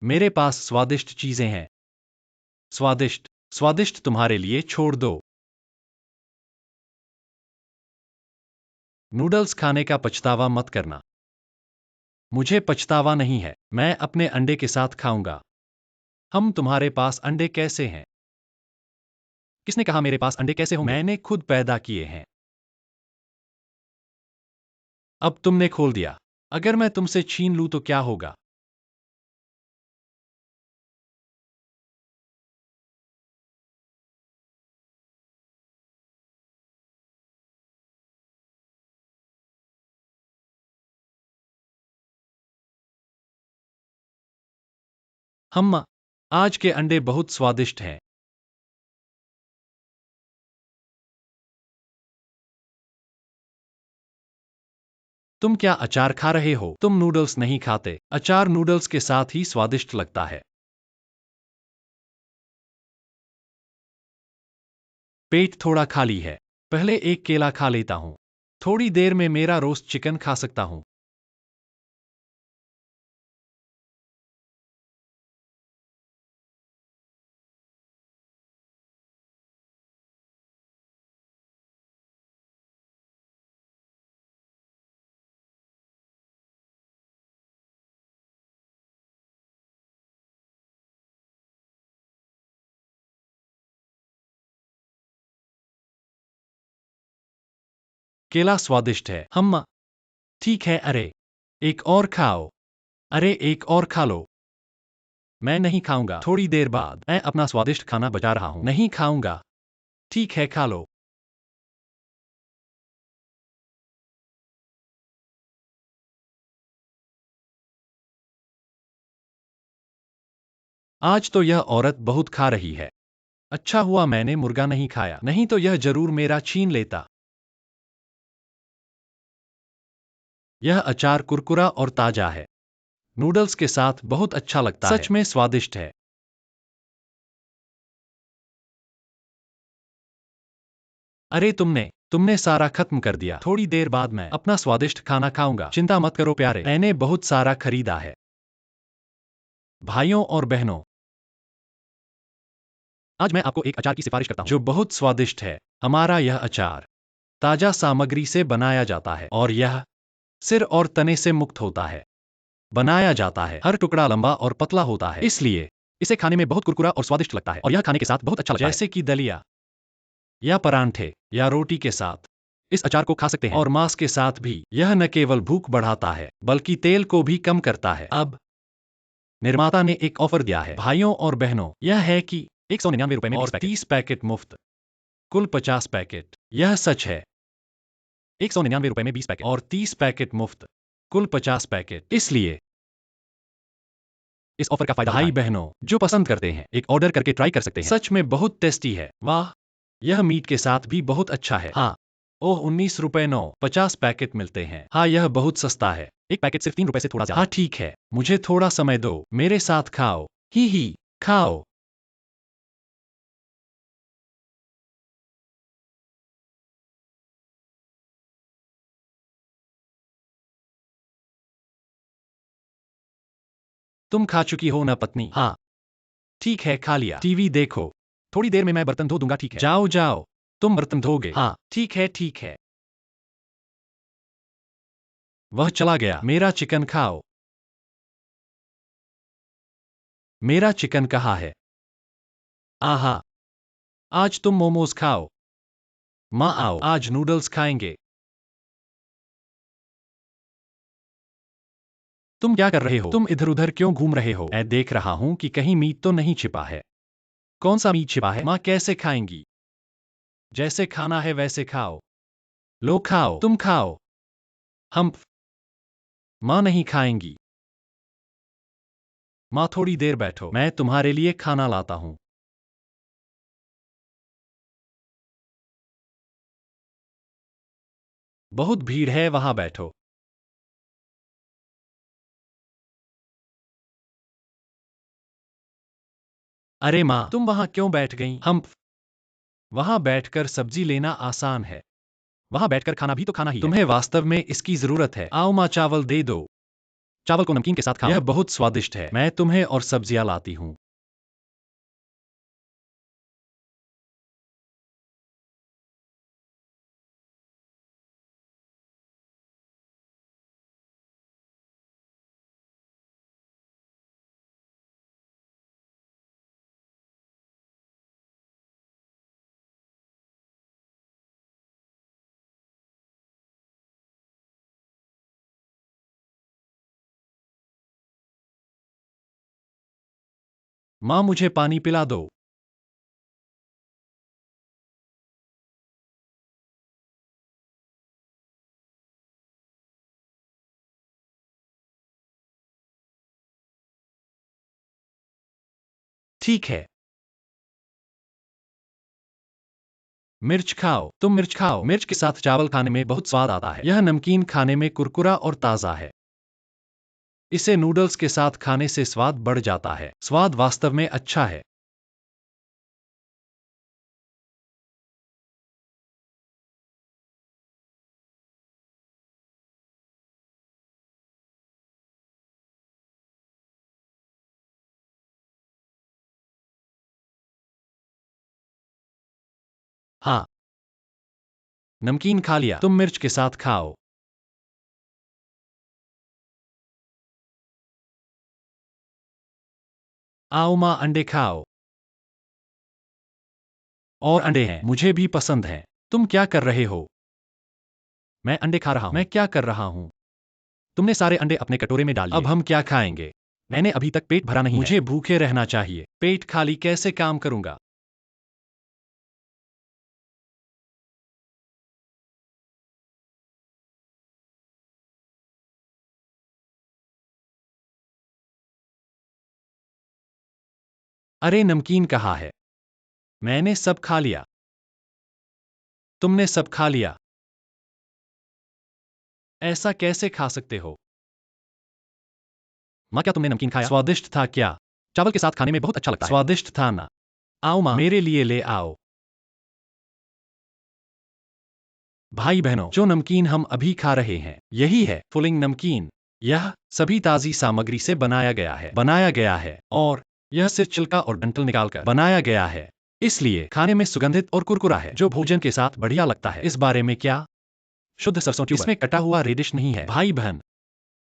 मेरे पास स्वादिष्ट चीजें हैं। स्वादिष्ट स्वादिष्ट तुम्हारे लिए छोड़ दो। नूडल्स खाने का पछतावा मत करना। मुझे पछतावा नहीं है। मैं अपने अंडे के साथ खाऊंगा। हम तुम्हारे पास अंडे कैसे हैं? किसने कहा मेरे पास अंडे कैसे होंगे? मैंने खुद पैदा किए हैं। अब तुमने खोल दिया। अगर मैं तुमसे छीन लूं तो क्या होगा? हम आज के अंडे बहुत स्वादिष्ट हैं। तुम क्या अचार खा रहे हो? तुम नूडल्स नहीं खाते। अचार नूडल्स के साथ ही स्वादिष्ट लगता है। पेट थोड़ा खाली है। पहले एक केला खा लेता हूं। थोड़ी देर में मेरा रोस्ट चिकन खा सकता हूं। केला स्वादिष्ट है। हम ठीक है। अरे एक और खाओ। अरे एक और खा लो। मैं नहीं खाऊंगा। थोड़ी देर बाद मैं अपना स्वादिष्ट खाना बचा रहा हूं। नहीं खाऊंगा। ठीक है खा लो। आज तो यह औरत बहुत खा रही है। अच्छा हुआ मैंने मुर्गा नहीं खाया, नहीं तो यह जरूर मेरा छीन लेता। यह अचार कुरकुरा और ताजा है। नूडल्स के साथ बहुत अच्छा लगता है। सच में स्वादिष्ट है। अरे तुमने सारा खत्म कर दिया। थोड़ी देर बाद मैं अपना स्वादिष्ट खाना खाऊंगा। चिंता मत करो प्यारे, मैंने बहुत सारा खरीदा है। भाइयों और बहनों, आज मैं आपको एक अचार की सिफारिश करता हूं जो बहुत स्वादिष्ट है। हमारा यह अचार ताजा सामग्री से बनाया जाता है और यह सिर और तने से मुक्त होता है। बनाया जाता है। हर टुकड़ा लंबा और पतला होता है, इसलिए इसे खाने में बहुत कुरकुरा और स्वादिष्ट लगता है और यह खाने के साथ बहुत अच्छा लगता है। जैसे कि दलिया या परांठे या रोटी के साथ इस अचार को खा सकते हैं। और मांस के साथ भी। यह न केवल भूख बढ़ाता है बल्कि तेल को भी कम करता है। अब निर्माता ने एक ऑफर दिया है भाइयों और बहनों, यह है कि 199 रुपए में और 30 पैकेट मुफ्त। कुल 50 पैकेट। यह सच है। 199 रुपए में 20 पैकेट और 30 पैकेट मुफ्त। कुल 50 पैकेट। इसलिए इस ऑफर का फायदा भाई बहनों जो पसंद करते हैं एक ऑर्डर करके ट्राई कर सकते हैं। सच में बहुत टेस्टी है। वाह, यह मीट के साथ भी बहुत अच्छा है। हाँ। ओह 19 रुपए 50 पैकेट मिलते हैं। हाँ यह बहुत सस्ता है। एक पैकेट सिर्फ 3 रुपए से थोड़ा ज्यादा। हाँ ठीक है, मुझे थोड़ा समय दो। मेरे साथ खाओ। ही खाओ। तुम खा चुकी हो ना पत्नी? हाँ। ठीक है खा लिया। टीवी देखो। थोड़ी देर में मैं बर्तन धो दूंगा। ठीक है जाओ जाओ। तुम बर्तन धोगे? हाँ ठीक है ठीक है। वह चला गया। मेरा चिकन खाओ। मेरा चिकन कहाँ है? आहा। आज तुम मोमोज खाओ। माँ आओ आज नूडल्स खाएंगे। तुम क्या कर रहे हो? तुम इधर उधर क्यों घूम रहे हो? मैं देख रहा हूँ कि कहीं मीट तो नहीं छिपा है। कौन सा मीट छिपा है? माँ कैसे खाएंगी? जैसे खाना है वैसे खाओ। लो खाओ। तुम खाओ। हम माँ नहीं खाएंगी। माँ थोड़ी देर बैठो, मैं तुम्हारे लिए खाना लाता हूँ। बहुत भीड़ है, वहां बैठो। अरे माँ, तुम वहां क्यों बैठ गई? हम वहां बैठकर सब्जी लेना आसान है। वहां बैठकर खाना भी तो खाना ही है। तुम्हें वास्तव में इसकी जरूरत है। आओ माँ, चावल दे दो। चावल को नमकीन के साथ खाओ। यह बहुत स्वादिष्ट है। मैं तुम्हें और सब्जियां लाती हूँ। माँ, मुझे पानी पिला दो। ठीक है। मिर्च खाओ, तुम मिर्च खाओ। मिर्च के साथ चावल खाने में बहुत स्वाद आता है। यह नमकीन खाने में कुरकुरा और ताज़ा है। इसे नूडल्स के साथ खाने से स्वाद बढ़ जाता है। स्वाद वास्तव में अच्छा है। हाँ, नमकीन खा लिया। तुम मिर्च के साथ खाओ। आओ माँ, अंडे खाओ। और अंडे हैं, मुझे भी पसंद हैं। तुम क्या कर रहे हो? मैं अंडे खा रहा हूँ। मैं क्या कर रहा हूँ? तुमने सारे अंडे अपने कटोरे में डाल लिए। अब हम क्या खाएंगे? मैंने अभी तक पेट भरा नहीं है। मुझे भूखे रहना चाहिए। पेट खाली कैसे काम करूंगा? अरे, नमकीन कहाँ है? मैंने सब खा लिया। तुमने सब खा लिया। ऐसा कैसे खा सकते हो? माँ, क्या तुमने नमकीन खाया? स्वादिष्ट था क्या? चावल के साथ खाने में बहुत अच्छा लगता है। स्वादिष्ट था ना? आओ माँ, मेरे लिए ले आओ। भाई बहनों, जो नमकीन हम अभी खा रहे हैं, यही है फुलिंग नमकीन। यह सभी ताजी सामग्री से बनाया गया है और यह सिर्फ छिलका और डंठल निकालकर बनाया गया है। इसलिए खाने में सुगंधित और कुरकुरा है, जो भोजन के साथ बढ़िया लगता है। इस बारे में क्या? शुद्ध सरसों ट्यूबर। इसमें कटा हुआ रेडिश नहीं है। भाई बहन,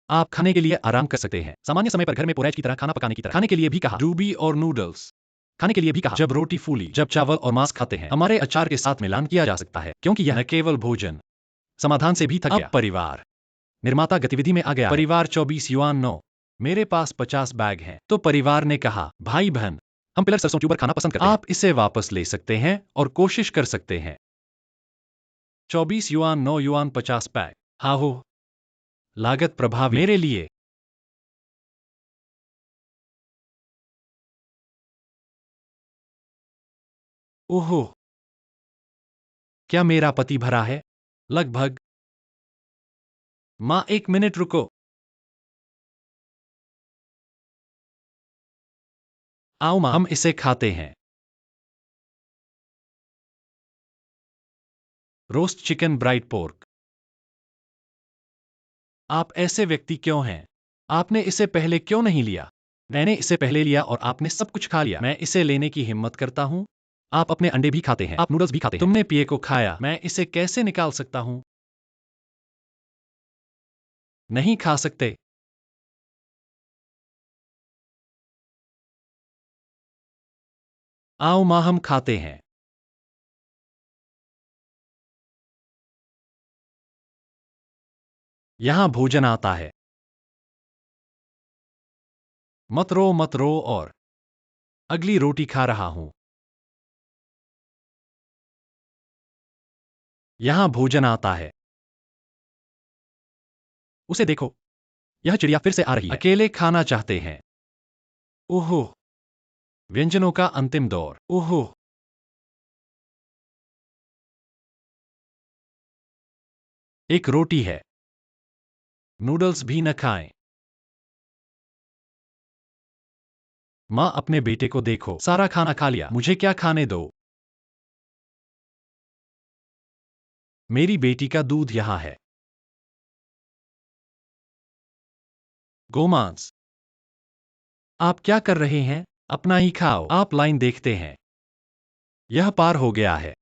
आप खाने के लिए आराम कर सकते हैं। सामान्य समय पर घर में पोरैज की तरह खाना पकाने की तरह खाने के लिए भी कहा। रूबी और नूडल्स खाने के लिए भी कहा। जब रोटी फूली, जब चावल और मांस खाते हैं, हमारे अचार के साथ मिलान किया जा सकता है, क्योंकि यह न केवल भोजन समाधान से भी थक गया। अब परिवार निर्माता गतिविधि में आ गया। परिवार 24 युआन 9। मेरे पास 50 बैग हैं। तो परिवार ने कहा, भाई बहन, हम पिलर सरसों ट्यूबर खाना पसंद करते हैं। आप इसे वापस ले सकते हैं और कोशिश कर सकते हैं। 24 युआन 9 युआन 50 बैग। हाँ हो। लागत प्रभावी मेरे लिए। ओहो, क्या मेरा पति भरा है? लगभग। माँ, एक मिनट रुको। आओ माँ, हम इसे खाते हैं। Roast chicken bright pork. आप ऐसे व्यक्ति क्यों हैं? आपने इसे पहले क्यों नहीं लिया? मैंने इसे पहले लिया और आपने सब कुछ खा लिया। मैं इसे लेने की हिम्मत करता हूँ। आप अपने अंडे भी खाते हैं, आप नूडल्स भी खाते हैं। तुमने पिए को खाया। मैं इसे कैसे निकाल सकता हूँ? नहीं खा सकते। आओ माँ, हम खाते हैं। यहाँ भोजन आता है। मत रो और अगली रोटी खा रहा हूँ। यहाँ भोजन आता है। उसे देखो, यह चिड़िया फिर से आ रही है। अकेले खाना चाहते हैं। ओहो, व्यंजनों का अंतिम दौर। ओहो, एक रोटी है। नूडल्स भी न खाएं। माँ, अपने बेटे को देखो, सारा खाना खा लिया, मुझे क्या खाने दो। मेरी बेटी का दूध यहाँ है। गोमांस। आप क्या कर रहे हैं? अपना ही खाओ। आप लाइन देखते हैं। यह पार हो गया है।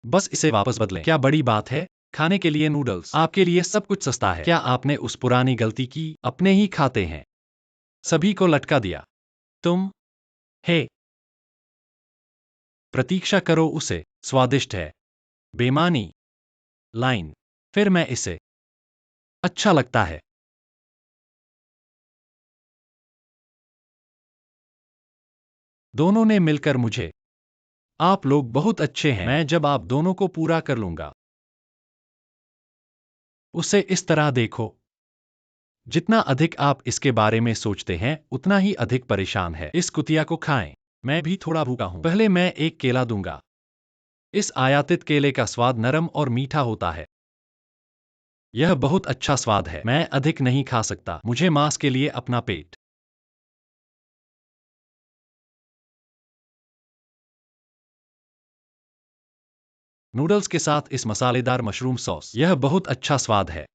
बस इसे वापस बदलें। क्या बड़ी बात है? खाने के लिए नूडल्स। आपके लिए सब कुछ सस्ता है। क्या आपने उस पुरानी गलती की? अपने ही खाते हैं। सभी को लटका दिया। तुम। हे, प्रतीक्षा करो, उसे स्वादिष्ट है। बेमानी। लाइन। फिर मैं इसे। अच्छा लगता है। दोनों ने मिलकर मुझे। आप लोग बहुत अच्छे हैं। मैं जब आप दोनों को पूरा कर लूंगा। उसे इस तरह देखो। जितना अधिक आप इसके बारे में सोचते हैं, उतना ही अधिक परेशान है। इस कुतिया को खाएं। मैं भी थोड़ा भूखा हूं। पहले मैं एक केला दूंगा। इस आयातित केले का स्वाद नरम और मीठा होता है। यह बहुत अच्छा स्वाद है। मैं अधिक नहीं खा सकता। मुझे मांस के लिए अपना पेट। नूडल्स के साथ इस मसालेदार मशरूम सॉस। यह बहुत अच्छा स्वाद है।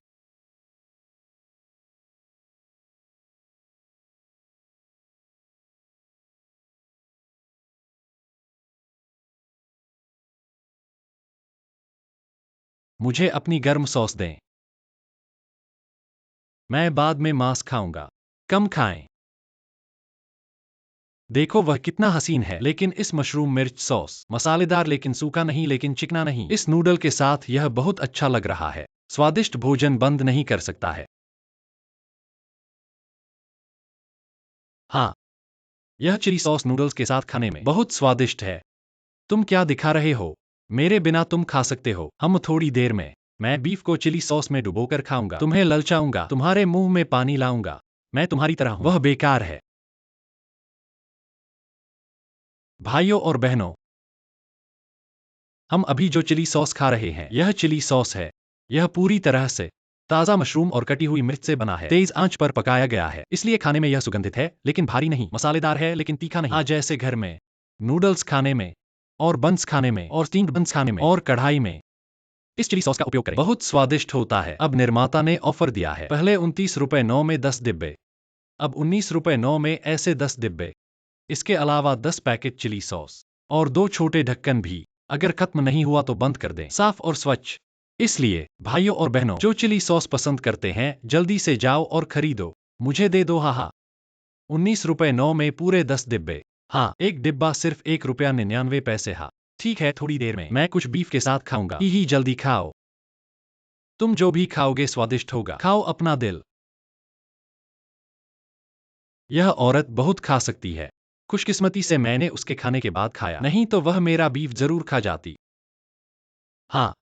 मुझे अपनी गर्म सॉस दें। मैं बाद में मांस खाऊंगा। कम खाएं। देखो वह कितना हसीन है। लेकिन इस मशरूम मिर्च सॉस मसालेदार, लेकिन सूखा नहीं, लेकिन चिकना नहीं। इस नूडल के साथ यह बहुत अच्छा लग रहा है। स्वादिष्ट भोजन बंद नहीं कर सकता है। हाँ, यह चिली सॉस नूडल्स के साथ खाने में बहुत स्वादिष्ट है। तुम क्या दिखा रहे हो? मेरे बिना तुम खा सकते हो। हम थोड़ी देर में। मैं बीफ को चिली सॉस में डुबोकर खाऊंगा। तुम्हें ललचाऊंगा। तुम्हारे मुंह में पानी लाऊंगा। मैं तुम्हारी तरह हूं। वह बेकार है। भाइयों और बहनों, हम अभी जो चिली सॉस खा रहे हैं, यह चिली सॉस है। यह पूरी तरह से ताज़ा मशरूम और कटी हुई मिर्च से बना है। तेज आंच पर पकाया गया है, इसलिए खाने में यह सुगंधित है, लेकिन भारी नहीं। मसालेदार है, लेकिन तीखा नहीं। आज जैसे घर में नूडल्स खाने में, और बंस खाने में, और स्टीम्ड बंस खाने में, और कढ़ाई में इस चिली सॉस का उपयोग करें। बहुत स्वादिष्ट होता है। अब निर्माता ने ऑफर दिया है। पहले 29 रुपए 9 में 10 डिब्बे। अब 19 रुपए 9 में ऐसे 10 डिब्बे। इसके अलावा 10 पैकेट चिली सॉस और 2 छोटे ढक्कन भी। अगर खत्म नहीं हुआ तो बंद कर दें। साफ और स्वच्छ। इसलिए भाइयों और बहनों, जो चिली सॉस पसंद करते हैं, जल्दी से जाओ और खरीदो। मुझे दे दो। हाहा। 19 रुपए 9 में पूरे 10 डिब्बे। हाँ, एक डिब्बा सिर्फ ₹1.99। हाँ, ठीक है, थोड़ी देर में मैं कुछ बीफ के साथ खाऊंगा। ही जल्दी खाओ। तुम जो भी खाओगे स्वादिष्ट होगा। खाओ अपना दिल। यह औरत बहुत खा सकती है। खुशकिस्मती से मैंने उसके खाने के बाद खाया, नहीं तो वह मेरा बीफ जरूर खा जाती। हाँ।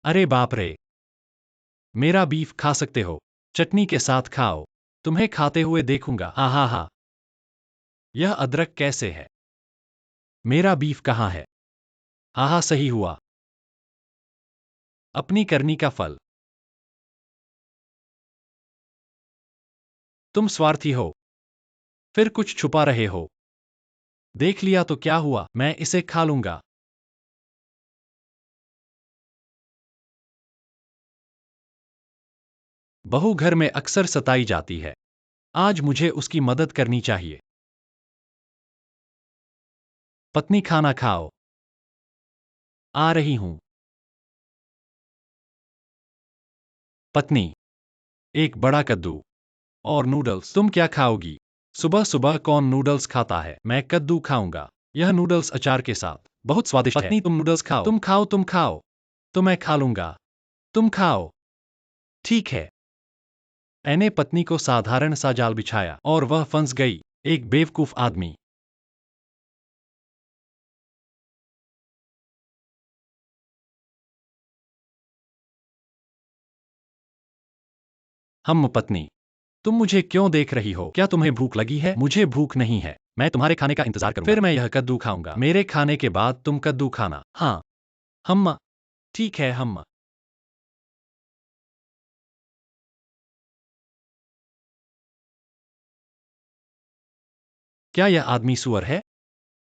अरे बाप रे। मेरा बीफ खा सकते हो। चटनी के साथ खाओ। तुम्हें खाते हुए देखूंगा। आहा हा। यह अदरक कैसे है? मेरा बीफ कहाँ है? आहा, सही हुआ। अपनी करनी का फल। तुम स्वार्थी हो। फिर कुछ छुपा रहे हो। देख लिया तो क्या हुआ, मैं इसे खा लूंगा। बहू घर में अक्सर सताई जाती है। आज मुझे उसकी मदद करनी चाहिए। पत्नी, खाना खाओ। आ रही हूं। पत्नी। एक बड़ा कद्दू और नूडल्स। तुम क्या खाओगी? सुबह सुबह कौन नूडल्स खाता है? मैं कद्दू खाऊंगा। यह नूडल्स अचार के साथ बहुत स्वादिष्ट है। पत्नी, तुम नूडल्स खाओ। तुम खाओ, तुम खाओ। तो मैं खा लूंगा। तुम खाओ। ठीक है। मैंने पत्नी को साधारण सा जाल बिछाया और वह फंस गई। एक बेवकूफ आदमी। हम पत्नी। तुम मुझे क्यों देख रही हो? क्या तुम्हें भूख लगी है? मुझे भूख नहीं है। मैं तुम्हारे खाने का इंतजार करूंगा। फिर मैं यह कद्दू खाऊंगा। मेरे खाने के बाद तुम कद्दू खाना। हाँ हम्मा। ठीक है हम्मा। क्या यह आदमी सुअर है?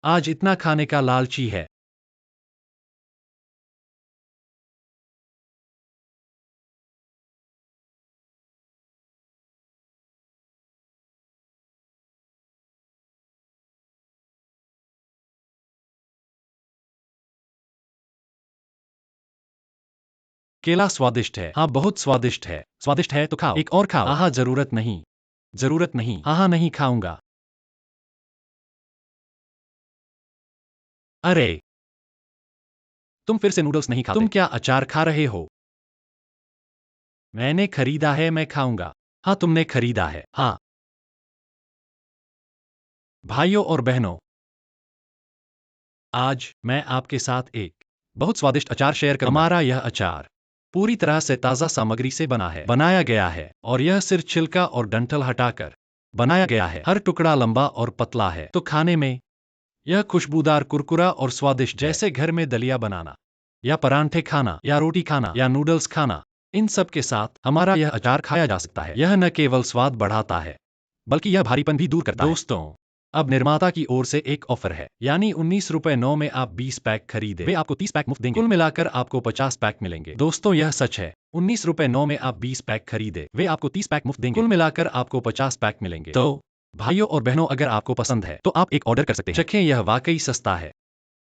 आज इतना खाने का लालची है। केला स्वादिष्ट है। हाँ बहुत स्वादिष्ट है। स्वादिष्ट है तो खाओ। एक और खाओ। आहा जरूरत नहीं। जरूरत नहीं। हाँ नहीं खाऊंगा। अरे तुम फिर से नूडल्स नहीं खाते। तुम क्या अचार खा रहे हो? मैंने खरीदा है, मैं खाऊंगा। हाँ तुमने खरीदा है। हाँ भाइयों और बहनों, आज मैं आपके साथ एक बहुत स्वादिष्ट अचार शेयर करूंगा। हमारा यह अचार पूरी तरह से ताज़ा सामग्री से बनाया गया है और यह सिर्फ छिलका और डंठल हटाकर बनाया गया है। हर टुकड़ा लंबा और पतला है, तो खाने में यह खुशबूदार, कुरकुरा और स्वादिष्ट जैसे घर में दलिया बनाना या परांठे खाना या रोटी खाना या नूडल्स खाना, इन सब के साथ हमारा यह अचार खाया जा सकता है। यह न केवल स्वाद बढ़ाता है बल्कि यह भारीपन भी दूर करता है। दोस्तों, अब निर्माता की ओर से एक ऑफर है, यानी ₹19.9 में आप 20 पैक खरीदे, वे आपको 30 पैक मुफ्त देंगे। कुल मिलाकर आपको 50 पैक मिलेंगे। दोस्तों यह सच है, ₹19.9 में आप 20 पैक खरीदे, वे आपको 30 पैक मुफ्त देंगे। कुल मिलाकर आपको 50 पैक मिलेंगे। तो भाइयों और बहनों, अगर आपको पसंद है तो आप एक ऑर्डर कर सकते हैं। चखें, यह वाकई सस्ता है।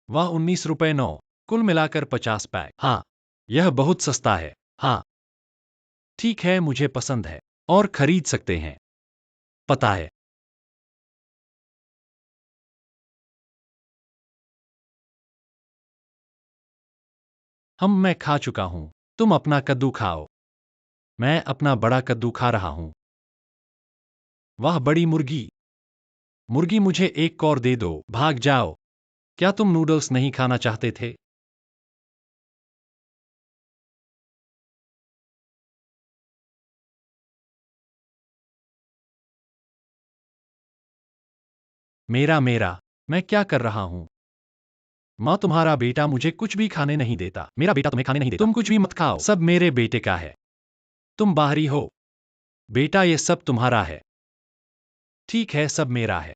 वह ₹19.9, कुल मिलाकर 50 पैक। हाँ यह बहुत सस्ता है। हाँ ठीक है, मुझे पसंद है और खरीद सकते हैं। पता है। मैं खा चुका हूं। तुम अपना कद्दू खाओ। मैं अपना बड़ा कद्दू खा रहा हूं। वाह बड़ी मुर्गी। मुर्गी, मुझे एक और दे दो। भाग जाओ। क्या तुम नूडल्स नहीं खाना चाहते थे? मेरा मेरा मैं क्या कर रहा हूं? माँ, तुम्हारा बेटा मुझे कुछ भी खाने नहीं देता। मेरा बेटा तुम्हें खाने नहीं देता। तुम कुछ भी मत खाओ, सब मेरे बेटे का है। तुम बाहरी हो। बेटा, ये सब तुम्हारा है। ठीक है, सब मेरा है।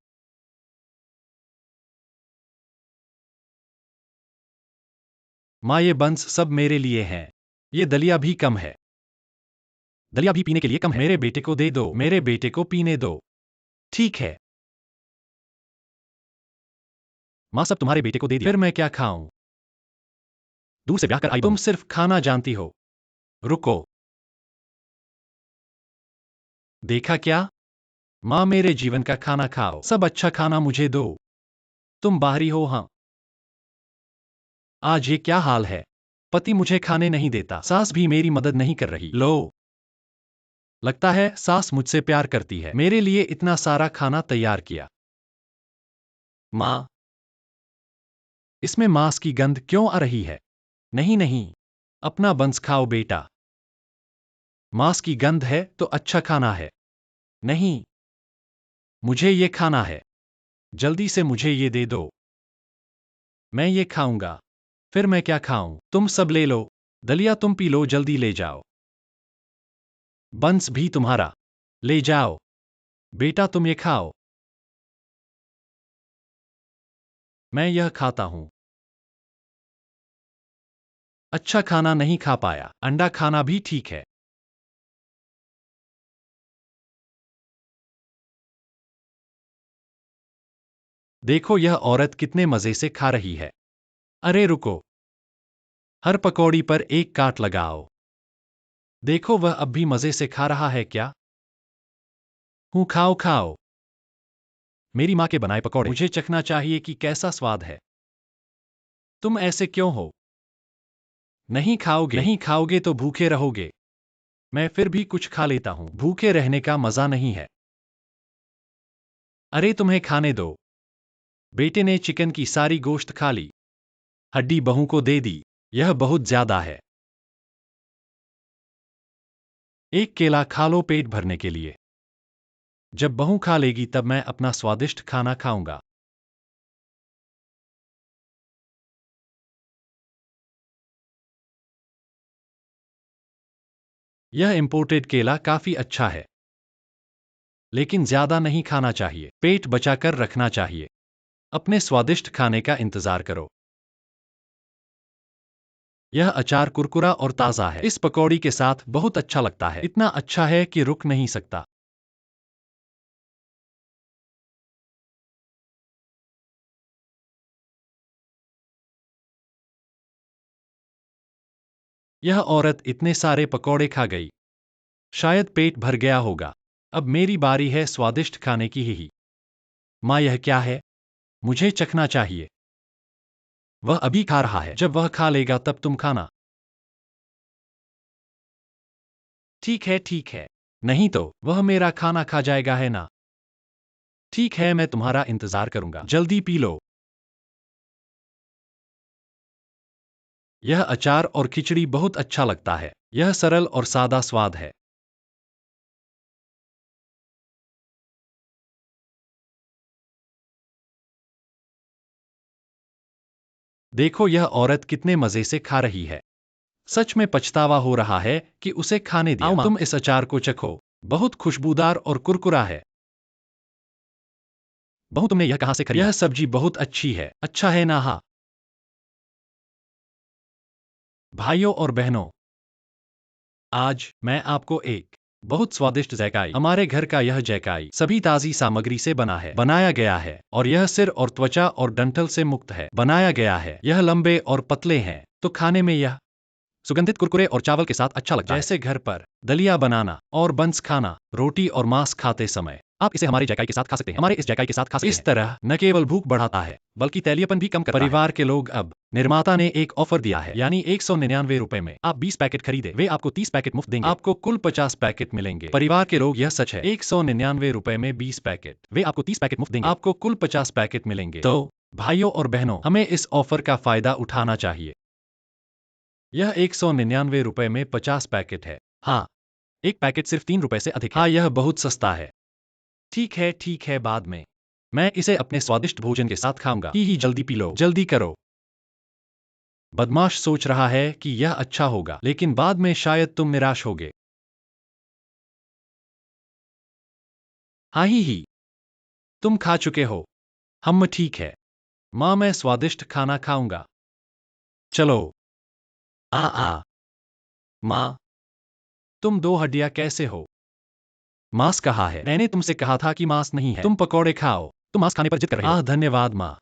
माँ, ये बंस सब मेरे लिए हैं। ये दलिया भी कम है। दलिया भी पीने के लिए कम है। मेरे बेटे को दे दो। मेरे बेटे को पीने दो। ठीक है माँ, सब तुम्हारे बेटे को दे दिया। फिर मैं क्या खाऊं? दूर से ब्याह कर आई। तुम सिर्फ खाना जानती हो। रुको। देखा क्या? माँ, मेरे जीवन का खाना खाओ। सब अच्छा खाना मुझे दो। तुम बाहरी हो। हाँ, आज ये क्या हाल है? पति मुझे खाने नहीं देता, सास भी मेरी मदद नहीं कर रही। लो, लगता है सास मुझसे प्यार करती है, मेरे लिए इतना सारा खाना तैयार किया। माँ, इसमें मांस की गंध क्यों आ रही है? नहीं नहीं, अपना बंस खाओ बेटा। मांस की गंध है तो अच्छा खाना है। नहीं, मुझे ये खाना है। जल्दी से मुझे ये दे दो। मैं ये खाऊंगा। फिर मैं क्या खाऊं? तुम सब ले लो। दलिया तुम पी लो, जल्दी ले जाओ। बंस भी तुम्हारा। ले जाओ। बेटा तुम ये खाओ। मैं यह खाता हूं। अच्छा खाना नहीं खा पाया। अंडा खाना भी ठीक है। देखो यह औरत कितने मजे से खा रही है। अरे रुको, हर पकौड़ी पर एक काट लगाओ। देखो वह अब भी मजे से खा रहा है क्या? हूं, खाओ खाओ। मेरी माँ के बनाए पकौड़े, मुझे चखना चाहिए कि कैसा स्वाद है। तुम ऐसे क्यों हो? नहीं खाओगे? नहीं खाओगे तो भूखे रहोगे। मैं फिर भी कुछ खा लेता हूं। भूखे रहने का मजा नहीं है। अरे तुम्हें खाने दो। बेटे ने चिकन की सारी गोश्त खा ली। हड्डी बहू को दे दी। यह बहुत ज्यादा है। एक केला खा लो पेट भरने के लिए। जब बहू खा लेगी तब मैं अपना स्वादिष्ट खाना खाऊंगा। यह इम्पोर्टेड केला काफी अच्छा है, लेकिन ज्यादा नहीं खाना चाहिए। पेट बचाकर रखना चाहिए। अपने स्वादिष्ट खाने का इंतजार करो। यह अचार कुरकुरा और ताज़ा है। इस पकौड़ी के साथ बहुत अच्छा लगता है। इतना अच्छा है कि रुक नहीं सकता। यह औरत इतने सारे पकौड़े खा गई। शायद पेट भर गया होगा। अब मेरी बारी है स्वादिष्ट खाने की ही। माँ, यह क्या है? मुझे चखना चाहिए। वह अभी खा रहा है। जब वह खा लेगा तब तुम खाना। ठीक है, ठीक है। नहीं तो वह मेरा खाना खा जाएगा, है ना? ठीक है, मैं तुम्हारा इंतजार करूंगा। जल्दी पी लो। यह अचार और खिचड़ी बहुत अच्छा लगता है। यह सरल और सादा स्वाद है। देखो यह औरत कितने मजे से खा रही है। सच में पछतावा हो रहा है कि उसे खाने दिया। तुम इस अचार को चखो। बहुत खुशबूदार और कुरकुरा है। बहू, तुमने यह कहां से खरीदा? यह सब्जी बहुत अच्छी है। अच्छा है ना? हाँ। भाइयों और बहनों, आज मैं आपको एक बहुत स्वादिष्ट जैकाई, हमारे घर का यह जैकाई सभी ताजी सामग्री से बनाया गया है और यह सिर और त्वचा और डंठल से मुक्त है बनाया गया है। यह लंबे और पतले हैं तो खाने में यह सुगंधित कुरकुरे और चावल के साथ अच्छा लगता है। जैसे घर पर दलिया बनाना और बंस खाना, रोटी और मांस खाते समय। आप इसे हमारी जैकाई के साथ खा सकते हैं। हमारे इस जैकाई के साथ खा सकते हैं। इस तरह न केवल भूख बढ़ाता है बल्कि तैलियापन भी कम करता है। परिवार के लोग अब निर्माता ने एक ऑफर दिया है, यानी 199 रुपए में आप 20 पैकेट खरीदे, वे आपको 30 पैकेट मुफ्त देंगे। आपको कुल 50 पैकेट मिलेंगे। परिवार के लोग, यह सच है। 199 रुपए में 20 पैकेट, वे आपको 30 पैकेट मुफ्त देंगे। आपको कुल 50 पैकेट मिलेंगे। तो भाइयों और बहनों, हमें इस ऑफर का फायदा उठाना चाहिए। यह 199 रुपए में 50 पैकेट है। हाँ, एक पैकेट सिर्फ 3 रुपए से अधिक है। हाँ, यह बहुत सस्ता है। ठीक है, बाद में मैं इसे अपने स्वादिष्ट भोजन के साथ खाऊंगा। ही जल्दी पी लो, जल्दी करो। बदमाश सोच रहा है कि यह अच्छा होगा, लेकिन बाद में शायद तुम निराश होगे। हाँ ही, तुम खा चुके हो। हम ठीक है। माँ, मैं स्वादिष्ट खाना खाऊंगा। चलो। आ माँ, तुम दो हड्डियाँ कैसे हो? मांस कहाँ है? मैंने तुमसे कहा था कि मांस नहीं है। तुम पकौड़े खाओ। तुम मांस खाने पर जिद कर रहे हो। धन्यवाद माँ।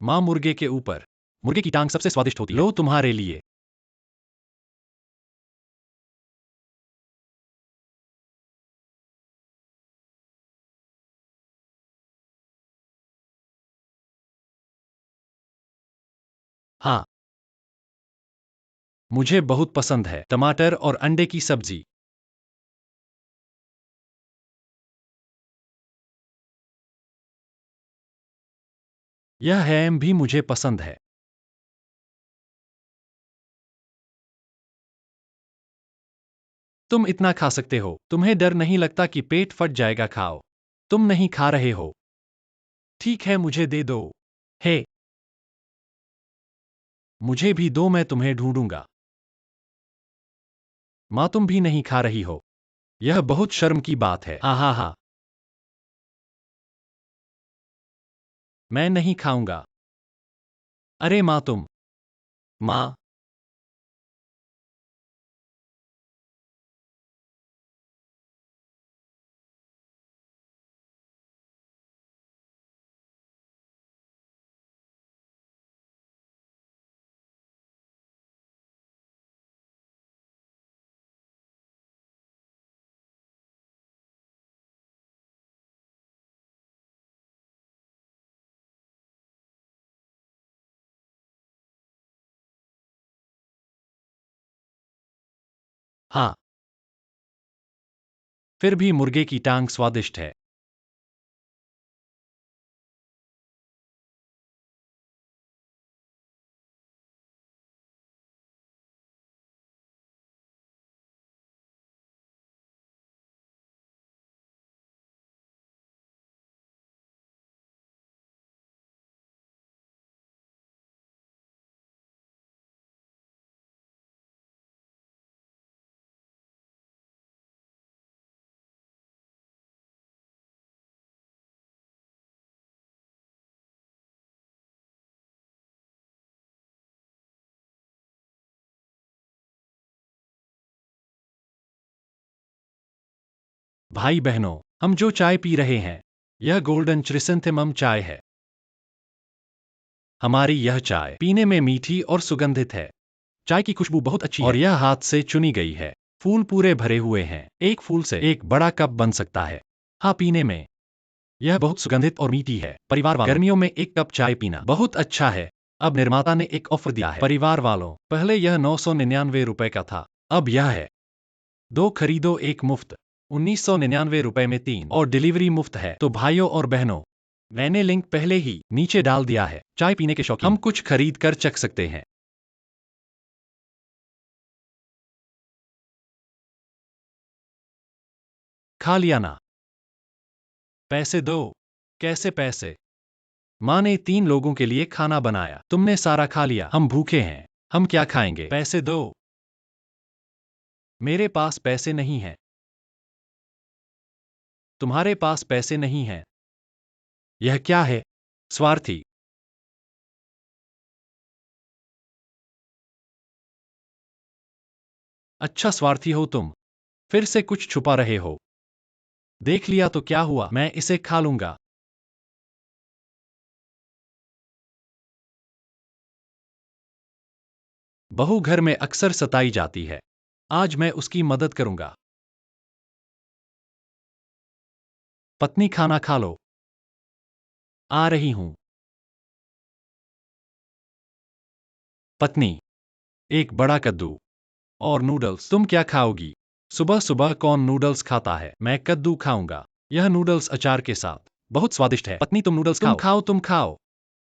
माँ, मुर्गे के ऊपर मुर्गे की टांग सबसे स्वादिष्ट होती है। लो, तुम्हारे लिए। हाँ, मुझे बहुत पसंद है टमाटर और अंडे की सब्जी। यह हैम भी मुझे पसंद है। तुम इतना खा सकते हो। तुम्हें डर नहीं लगता कि पेट फट जाएगा? खाओ। तुम नहीं खा रहे हो। ठीक है, मुझे दे दो। हे, मुझे भी दो, मैं तुम्हें ढूंढूंगा। माँ, तुम भी नहीं खा रही हो। यह बहुत शर्म की बात है। हा। मैं नहीं खाऊंगा। अरे माँ, तुम। माँ, हाँ, फिर भी मुर्गे की टांग स्वादिष्ट है। भाई बहनों, हम जो चाय पी रहे हैं, यह गोल्डन क्रिसैंथेमम चाय है। हमारी यह चाय पीने में मीठी और सुगंधित है। चाय की खुशबू बहुत अच्छी है और यह हाथ से चुनी गई है। फूल पूरे भरे हुए हैं। एक फूल से एक बड़ा कप बन सकता है। हाँ, पीने में यह बहुत सुगंधित और मीठी है। परिवार वालों, गर्मियों में एक कप चाय पीना बहुत अच्छा है। अब निर्माता ने एक ऑफर दिया है। परिवार वालों, पहले यह 999 रुपए का था, अब यह है 2 खरीदो 1 मुफ्त। 1999 रुपए में 3 और डिलीवरी मुफ्त है। तो भाइयों और बहनों, मैंने लिंक पहले ही नीचे डाल दिया है। चाय पीने के शौकीन हम कुछ खरीद कर चख सकते हैं। खा लिया ना? पैसे दो। कैसे पैसे? माँ ने 3 लोगों के लिए खाना बनाया, तुमने सारा खा लिया। हम भूखे हैं, हम क्या खाएंगे? पैसे दो। मेरे पास पैसे नहीं हैं। तुम्हारे पास पैसे नहीं हैं। यह क्या है? स्वार्थी। अच्छा, स्वार्थी हो तुम। फिर से कुछ छुपा रहे हो। देख लिया तो क्या हुआ, मैं इसे खा लूंगा। बहू घर में अक्सर सताई जाती है। आज मैं उसकी मदद करूंगा। पत्नी, खाना खा लो। आ रही हूं। पत्नी, एक बड़ा कद्दू और नूडल्स। तुम क्या खाओगी? सुबह सुबह कौन नूडल्स खाता है? मैं कद्दू खाऊंगा। यह नूडल्स अचार के साथ बहुत स्वादिष्ट है। पत्नी, तुम नूडल्स खाओ। तुम खाओ, तुम खाओ।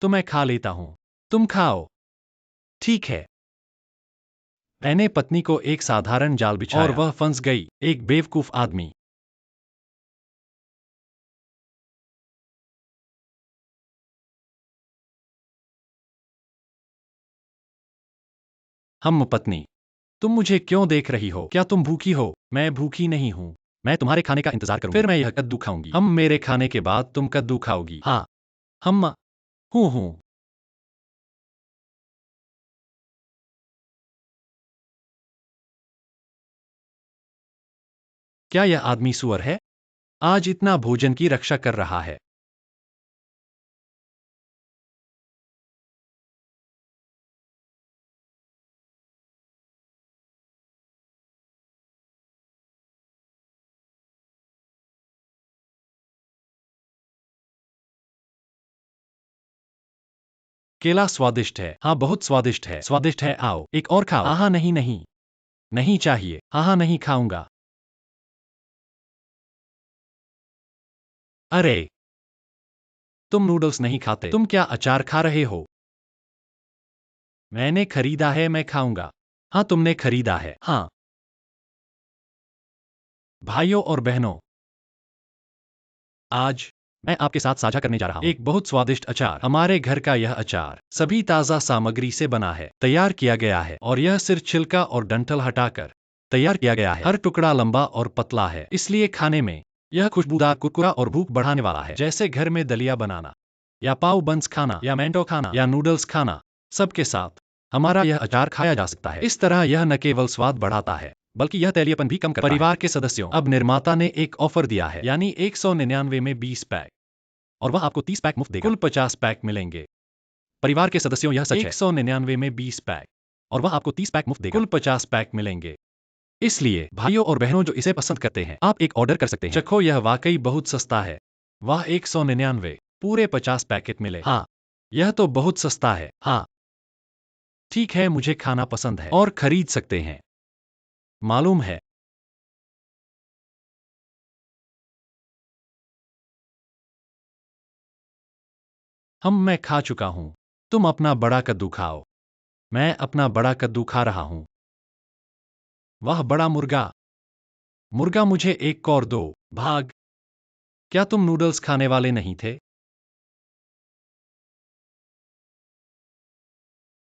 तो मैं खा लेता हूं। तुम खाओ। ठीक है। मैंने पत्नी को एक साधारण जाल बिछाया और वह फंस गई। एक बेवकूफ आदमी। हम पत्नी, तुम मुझे क्यों देख रही हो? क्या तुम भूखी हो? मैं भूखी नहीं हूं। मैं तुम्हारे खाने का इंतजार करूंगी। फिर मैं यह कद्दू खाऊंगी। हम मेरे खाने के बाद तुम कद्दू खाओगी। हाँ। हम हूं। क्या यह आदमी सुअर है? आज इतना भोजन की रक्षा कर रहा है। केला स्वादिष्ट है। हाँ, बहुत स्वादिष्ट है। स्वादिष्ट है, आओ एक और खाओ। हाँ, नहीं नहीं, नहीं चाहिए। हाँ, नहीं खाऊंगा। अरे, तुम नूडल्स नहीं खाते। तुम क्या अचार खा रहे हो? मैंने खरीदा है, मैं खाऊंगा। हाँ, तुमने खरीदा है। हाँ। भाइयों और बहनों, आज मैं आपके साथ साझा करने जा रहा हूँ एक बहुत स्वादिष्ट अचार। हमारे घर का यह अचार सभी ताज़ा सामग्री से बना है, तैयार किया गया है और यह सिर्फ छिलका और डंठल हटाकर तैयार किया गया है। हर टुकड़ा लंबा और पतला है, इसलिए खाने में यह खुशबूदार, कुरकुरा और भूख बढ़ाने वाला है। जैसे घर में दलिया बनाना या पाव बंस खाना या मैंटो खाना या नूडल्स खाना, सबके साथ हमारा यह अचार खाया जा सकता है। इस तरह यह न केवल स्वाद बढ़ाता है, बल्कि यह तैलीयपन भी कम करता है। परिवार के सदस्यों, अब निर्माता ने एक ऑफर दिया है, यानी 199 में 20 पैक और वह आपको 30 पैक मुफ्त देगा। कुल 50 पैक मिलेंगे। परिवार के सदस्यों, यह सच है। 199 में 20 पैक और वह आपको 30 पैक मुफ्त देगा। कुल 50 पैक मिलेंगे। इसलिए भाइयों और बहनों जो इसे पसंद करते हैं, आप एक ऑर्डर कर सकते हैं। चखो, यह वाकई बहुत सस्ता है। वाह, 199 पूरे 50 पैकेट मिले। हाँ, यह तो बहुत सस्ता है। हाँ, ठीक है, मुझे खाना पसंद है और खरीद सकते हैं। मालूम है। मैं खा चुका हूं। तुम अपना बड़ा कद्दू खाओ। मैं अपना बड़ा कद्दू खा रहा हूं। वाह, बड़ा मुर्गा। मुर्गा, मुझे एक और दो। भाग। क्या तुम नूडल्स खाने वाले नहीं थे?